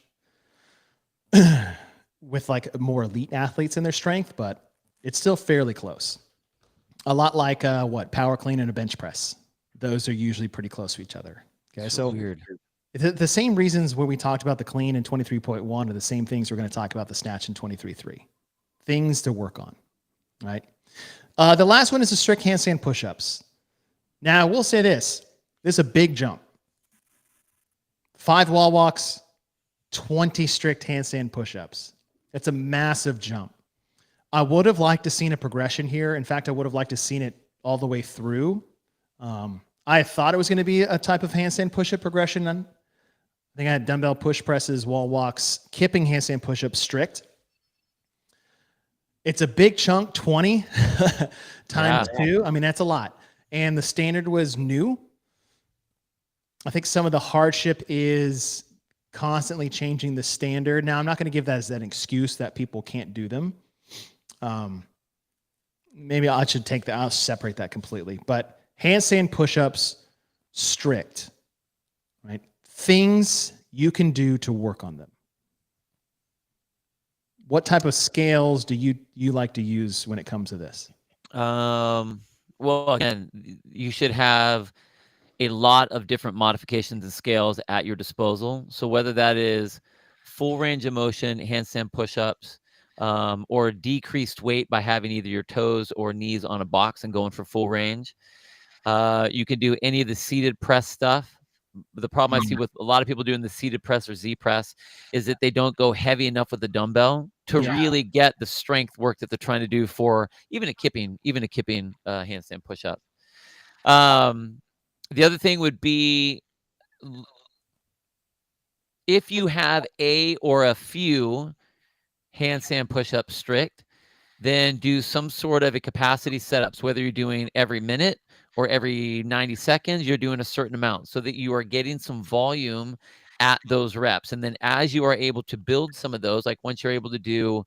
with like more elite athletes in their strength, but it's still fairly close. A lot like power clean and a bench press. Those are usually pretty close to each other. Okay, so weird. The same reasons when we talked about the clean in 23.1 are the same things we're going to talk about the snatch in 23.3. Things to work on, right? The last one is the strict handstand push-ups. Now, we'll say this. This is a big jump. 5 wall walks, 20 strict handstand push-ups. That's a massive jump. I would have liked to seen a progression here. In fact, I would have liked to seen it all the way through. I thought it was going to be a type of handstand push-up progression. I think I had dumbbell push presses, wall walks, kipping handstand push-ups strict. It's a big chunk, 20 times 2. I mean, that's a lot. And the standard was new. I think some of the hardship is constantly changing the standard. Now, I'm not going to give that as an excuse that people can't do them. Maybe I should I'll separate that completely. But handstand push-ups, strict, right? Things you can do to work on them. What type of scales do you like to use when it comes to this? Well, again, you should have a lot of different modifications and scales at your disposal. So whether that is full range of motion, handstand push-ups, or decreased weight by having either your toes or knees on a box and going for full range. You can do any of the seated press stuff. The problem I see with a lot of people doing the seated press or Z press is that they don't go heavy enough with the dumbbell to really get the strength work that they're trying to do for even a kipping handstand push-up. The other thing would be if you have a or a few handstand push-ups strict, then do some sort of a capacity setups, whether you're doing every minute or every 90 seconds, you're doing a certain amount so that you are getting some volume at those reps. And then as you are able to build some of those, like once you're able to do,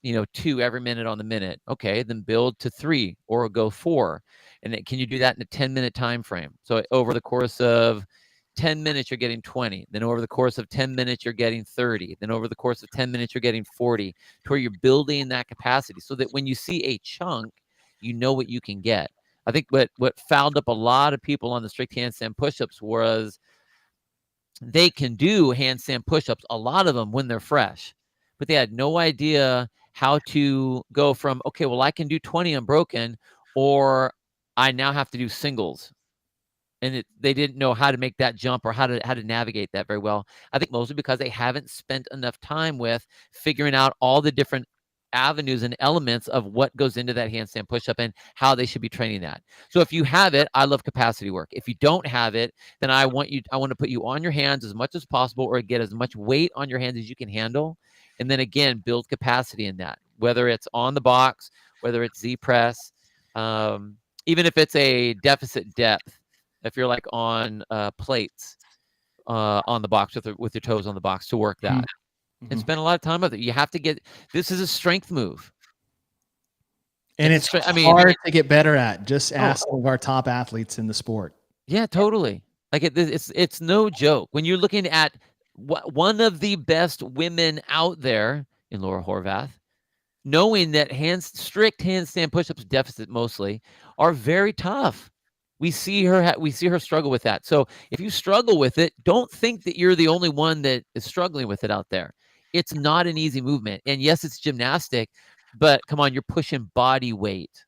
2 every minute on the minute, okay, then build to 3 or go 4. And then can you do that in a 10-minute time frame? So over the course of 10 minutes, you're getting 20. Then over the course of 10 minutes, you're getting 30. Then over the course of 10 minutes, you're getting 40, to where you're building that capacity so that when you see a chunk, you know what you can get. I think what fouled up a lot of people on the strict handstand push-ups was they can do handstand push-ups, a lot of them, when they're fresh, but they had no idea how to go from, okay, well, I can do 20 unbroken, or I now have to do singles. And they didn't know how to make that jump or how to navigate that very well. I think mostly because they haven't spent enough time with figuring out all the different avenues and elements of what goes into that handstand push-up and how they should be training that. So if you have it, I love capacity work. If you don't have it, then I want to put you on your hands as much as possible, or get as much weight on your hands as you can handle. And then again, build capacity in that, whether it's on the box, whether it's Z press, even if it's a deficit depth. If you're like on plates on the box with your toes on the box, to work that. And spend a lot of time with it. You have to get, this is a strength move. And it's hard to get better at. Just ask some of our top athletes in the sport. Yeah, totally. Like it's no joke. When you're looking at one of the best women out there in Laura Horvath, knowing that strict handstand push-ups, deficit mostly, are very tough. We see her struggle with that. So if you struggle with it, don't think that you're the only one that is struggling with it out there. It's not an easy movement. And yes, it's gymnastic, but come on, you're pushing body weight.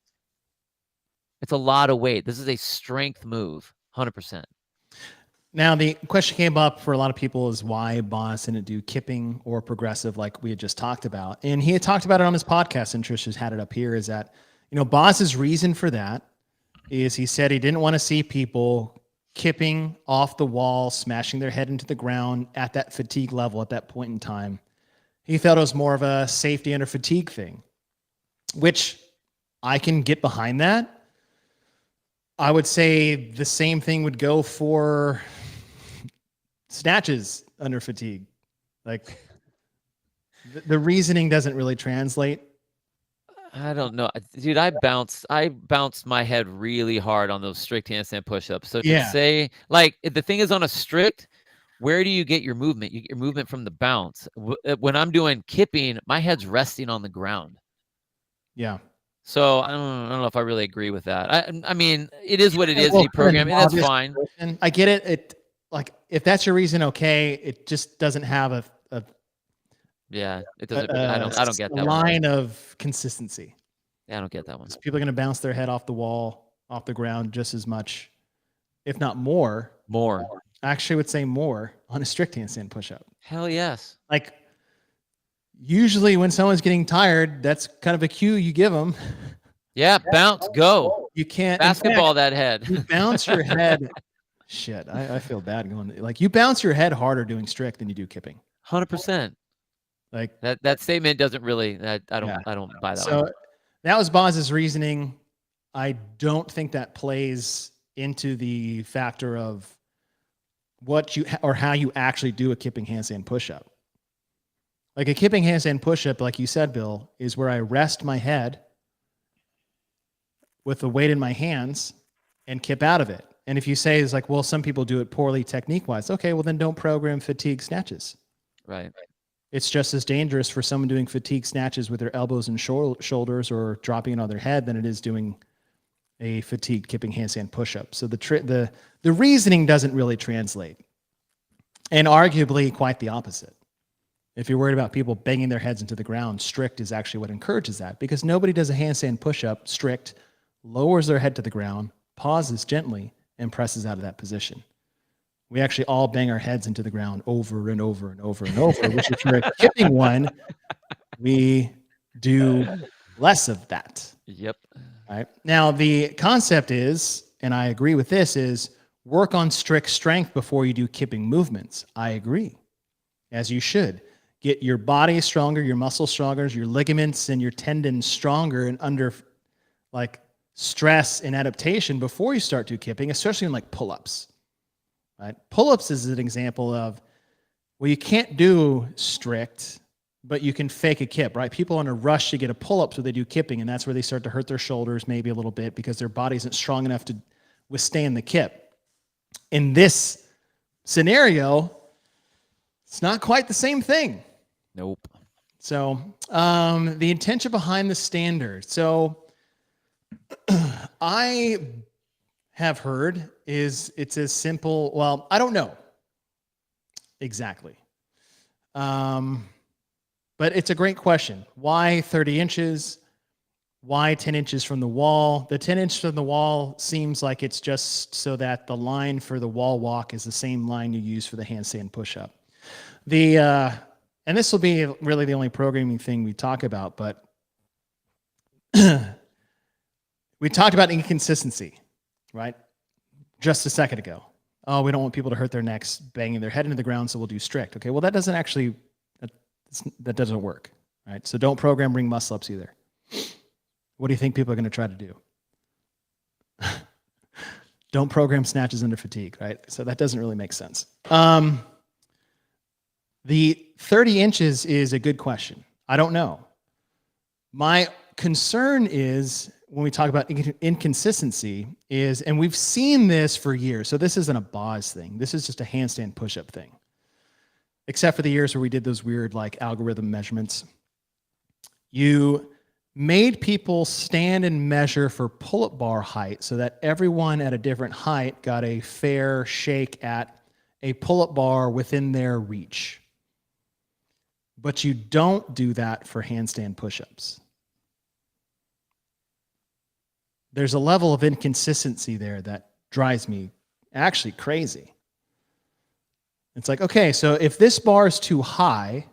It's a lot of weight. This is a strength move, 100%. Now, the question came up for a lot of people is why Boz didn't do kipping or progressive like we had just talked about. And he had talked about it on his podcast, and Trish has had it up here, is that, Boz's reason for that is he said he didn't want to see people kipping off the wall, smashing their head into the ground at that fatigue level at that point in time. He felt it was more of a safety under fatigue thing, which I can get behind that. I would say the same thing would go for snatches under fatigue. Like the reasoning doesn't really translate. I don't know, dude. I bounced my head really hard on those strict handstand push-ups. So to say, like, the thing is, on a strict, where do you get your movement? You get your movement from the bounce. When I'm doing kipping, my head's resting on the ground. Yeah. So I don't know if I really agree with that. I mean, it is what it is. The program, and that's fine. I get it. It, like, if that's your reason, okay. It just doesn't have a yeah, it doesn't. I don't get that line of consistency. Yeah, I don't get that one. People are going to bounce their head off the wall, off the ground, just as much, if not more. More. I actually would say more on a strict handstand push-up. Hell yes. Like, usually when someone's getting tired, that's kind of a cue you give them. Yeah, bounce, go. You can't basketball that head. You bounce your head. Shit, I feel bad going. Like, you bounce your head harder doing strict than you do kipping. 100%. Like that statement doesn't really. I don't buy that. So one. That was Boz's reasoning. I don't think that plays into the factor of what you or how you actually do a kipping handstand push-up. Like a kipping handstand push-up, like you said, Bill, is where I rest my head with the weight in my hands and kip out of it. And if you say it's like, well, some people do it poorly technique-wise, okay, well then don't program fatigue snatches. Right. It's just as dangerous for someone doing fatigue snatches with their elbows and shoulders or dropping it on their head than it is doing a fatigue kipping handstand push-up. So the reasoning doesn't really translate, and arguably quite the opposite. If you're worried about people banging their heads into the ground, strict is actually what encourages that, because nobody does a handstand push-up strict, lowers their head to the ground, pauses gently, and presses out of that position. We actually all bang our heads into the ground over and over and over and over, which if you're a kipping one, we do less of that. Yep. All right. Now, the concept is, and I agree with this, is work on strict strength before you do kipping movements. I agree, as you should. Get your body stronger, your muscles stronger, your ligaments and your tendons stronger and under, like, stress and adaptation before you start to kipping, especially in like pull-ups. Right? Pull-ups is an example of, well, you can't do strict, but you can fake a kip, right? People are in a rush to get a pull-up, so they do kipping, and that's where they start to hurt their shoulders maybe a little bit because their body isn't strong enough to withstand the kip. In this scenario, it's not quite the same thing. Nope. So the intention behind the standard. So I have heard is it's as simple. Well, I don't know exactly. But it's a great question. Why 30 inches? Why 10 inches from the wall? The 10 inches from the wall seems like it's just so that the line for the wall walk is the same line you use for the handstand push-up. And this will be really the only programming thing we talk about, but we talked about inconsistency, right? Just a second ago. Oh, we don't want people to hurt their necks banging their head into the ground, so we'll do strict. Okay, well, that doesn't actually, that doesn't work, right? So don't program ring muscle-ups either. What do you think people are going to try to do? Don't program snatches under fatigue, right? So that doesn't really make sense. The 30 inches is a good question. I don't know. My concern is when we talk about inconsistency is, and we've seen this for years, so this isn't a Boz thing. This is just a handstand push-up thing. Except for the years where we did those weird like algorithm measurements. You made people stand and measure for pull-up bar height so that everyone at a different height got a fair shake at a pull-up bar within their reach. But you don't do that for handstand push-ups. There's a level of inconsistency there that drives me actually crazy. It's like, okay, so if this bar is too high,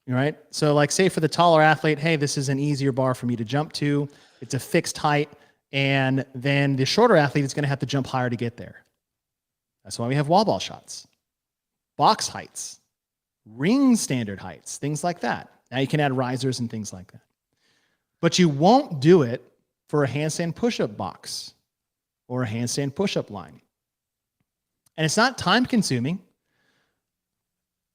right? So like say for the taller athlete, hey, this is an easier bar for me to jump to. It's a fixed height. And then the shorter athlete is going to have to jump higher to get there. That's why we have wall ball shots, box heights, ring standard heights, things like that. Now you can add risers and things like that. But you won't do it for a handstand push-up box or a handstand push-up line. And it's not time consuming.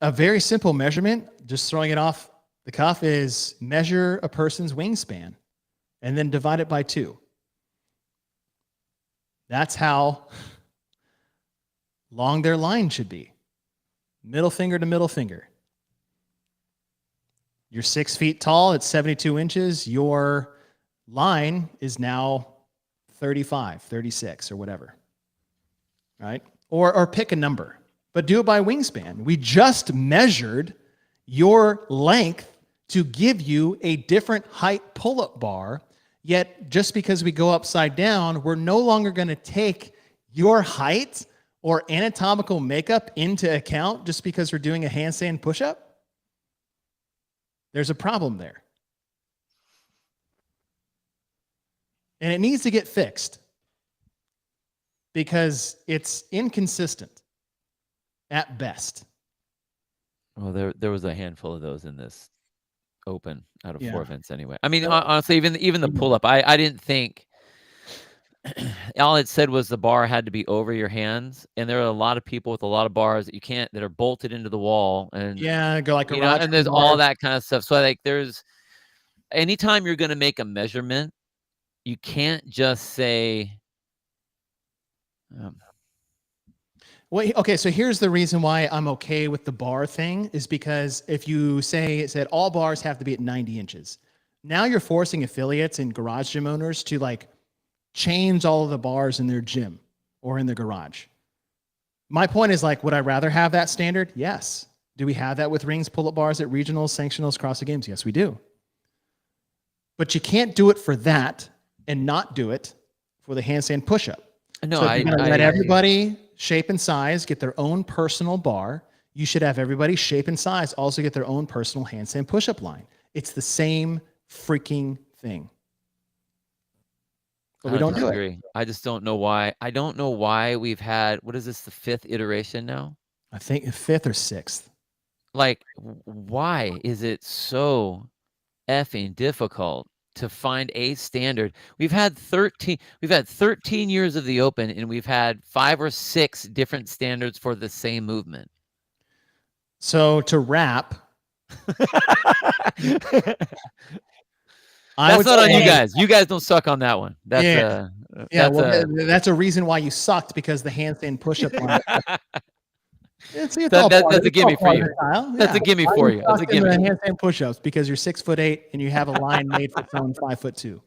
A very simple measurement, just throwing it off the cuff, is measure a person's wingspan and then divide it by 2. That's how long their line should be. Middle finger to middle finger. You're 6 feet tall, it's 72 inches. Your line is now 35, 36, or whatever. Right? Or pick a number, but do it by wingspan. We just measured your length to give you a different height pull-up bar, yet just because we go upside down, we're no longer going to take your height or anatomical makeup into account just because we're doing a handstand push-up. There's a problem there. And it needs to get fixed because it's inconsistent at best. Well, there was a handful of those in this open out of 4 events anyway. I mean, honestly, even the pull-up, I didn't think all it said was the bar had to be over your hands, and there are a lot of people with a lot of bars that are bolted into the wall, and go like a and there's all that kind of stuff. So like, there's anytime you're going to make a measurement, you can't just say. Well, okay, so here's the reason why I'm okay with the bar thing is because if you said all bars have to be at 90 inches, now you're forcing affiliates and garage gym owners to like change all of the bars in their gym or in their garage. My point is like, would I rather have that standard? Yes. Do we have that with rings, pull-up bars at regionals, sanctionals, CrossFit Games? Yes, we do. But you can't do it for that and not do it for the handstand push-up. No, so you're gonna let everybody shape and size get their own personal bar. You should have everybody shape and size also get their own personal handstand push-up line. It's the same freaking thing. But we don't do it. I just don't know why. I don't know why we've had, what is this, the 5th iteration now? I think 5th or 6th. Like, why is it so effing difficult to find a standard. We've had 13 years of the Open, and we've had 5 or 6 different standards for the same movement. So to wrap, that's not on you guys. You guys don't suck on that one. That's that's a reason why you sucked, because the handstand push-up one. That's a gimme for you. That's a gimme for you. That's a gimme. Handstand push-ups because you're 6'8" and you have a line made for someone 5'2".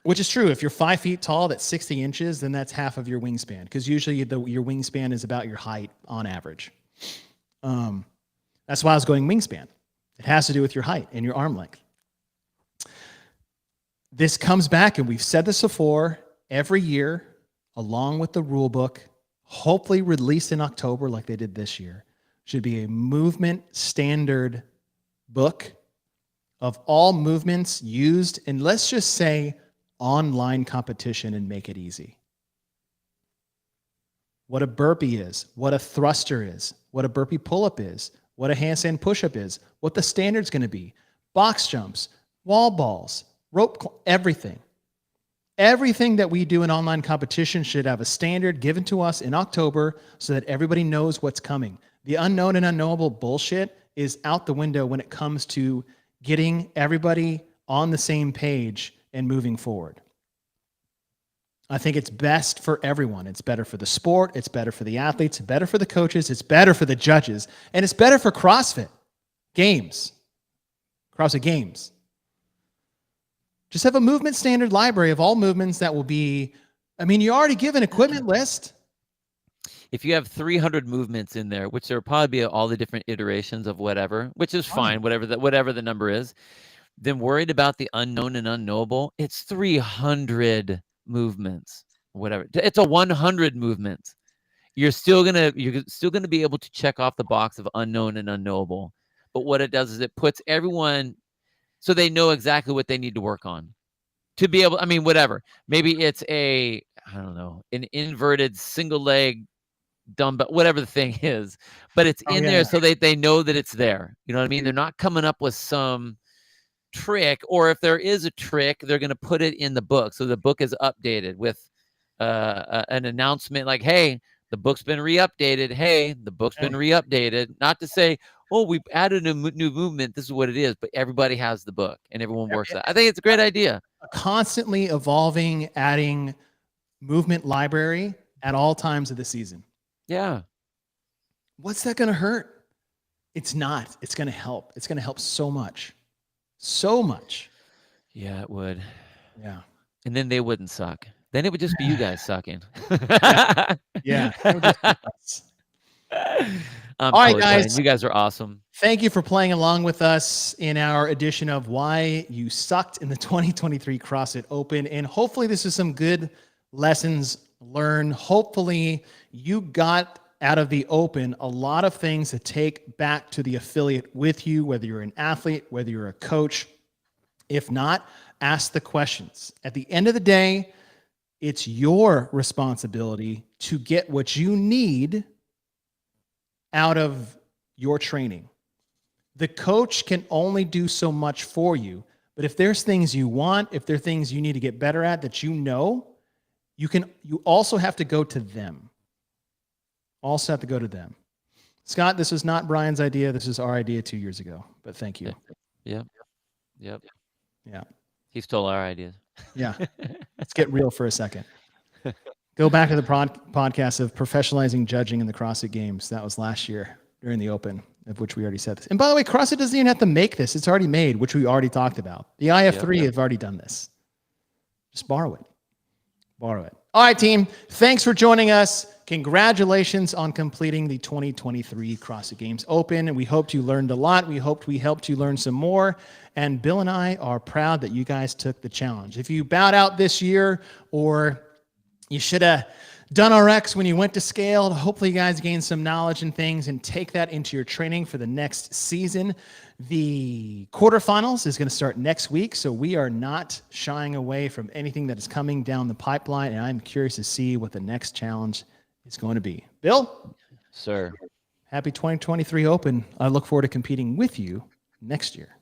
Which is true. If you're 5 feet tall, that's 60 inches, then that's half of your wingspan, because usually your wingspan is about your height on average. That's why I was going wingspan. It has to do with your height and your arm length. This comes back, and we've said this before, every year, along with the rule book, hopefully released in October like they did this year, should be a movement standard book of all movements used in, let's just say, online competition, and make it easy. What a burpee is, what a thruster is, what a burpee pull-up is, what a handstand push-up is, what the standard's going to be, box jumps, wall balls, rope, everything. Everything that we do in online competition should have a standard given to us in October so that everybody knows what's coming. The unknown and unknowable bullshit is out the window when it comes to getting everybody on the same page and moving forward. I think it's best for everyone. It's better for the sport. It's better for the athletes. It's better for the coaches. It's better for the judges. And it's better for CrossFit Games. CrossFit Games. Just have a movement standard library of all movements that will be, I mean, you already give an equipment list. If you have 300 movements in there, which there will probably be all the different iterations of whatever, which is fine, whatever the number is, then worried about the unknown and unknowable, it's 300 movements, whatever. It's a 100 movements. You're still gonna be able to check off the box of unknown and unknowable. But what it does is it puts everyone so they know exactly what they need to work on to be able, I mean, whatever. Maybe it's an inverted single leg dumbbell, whatever the thing is, but it's there so they know that it's there. You know what I mean? They're not coming up with some trick, or if there is a trick, they're going to put it in the book. So the book is updated with an announcement like, hey, the book's been re-updated. Hey, the book's been re-updated. Not to say, oh, we've added a new movement. This is what it is. But everybody has the book and everyone works that. I think it's a great idea. A constantly evolving, adding movement library at all times of the season. Yeah. What's that going to hurt? It's not. It's going to help. It's going to help so much. So much. Yeah, it would. Yeah. And then they wouldn't suck. Then it would just be you guys sucking. Yeah. All right, guys. You guys are awesome. Thank you for playing along with us in our edition of Why You Sucked in the 2023 CrossFit Open. And hopefully this is some good lessons learned. Hopefully you got out of the Open a lot of things to take back to the affiliate with you, whether you're an athlete, whether you're a coach. If not, ask the questions. At the end of the day, it's your responsibility to get what you need out of your training. The coach can only do so much for you, but if there's things you want, if there are things you need to get better at that you also have to go to them. Also have to go to them. Scott, this was not Brian's idea. This is our idea 2 years ago, but thank you. Yep. Yeah. He stole our ideas. Yeah. Let's get real for a second. Go back to the podcast of professionalizing judging in the CrossFit Games. That was last year during the Open, of which we already said this. And by the way, CrossFit doesn't even have to make this. It's already made, which we already talked about. The IF3 have already done this. Just borrow it. All right, team. Thanks for joining us. Congratulations on completing the 2023 CrossFit Games Open. And we hoped you learned a lot. We hoped we helped you learn some more. And Bill and I are proud that you guys took the challenge. If you bowed out this year, or you should have done RX when you went to scale, hopefully you guys gain some knowledge and things and take that into your training for the next season. The quarterfinals is going to start next week, so we are not shying away from anything that is coming down the pipeline, and I'm curious to see what the next challenge is going to be. Bill? Sir. Happy 2023 Open. I look forward to competing with you next year.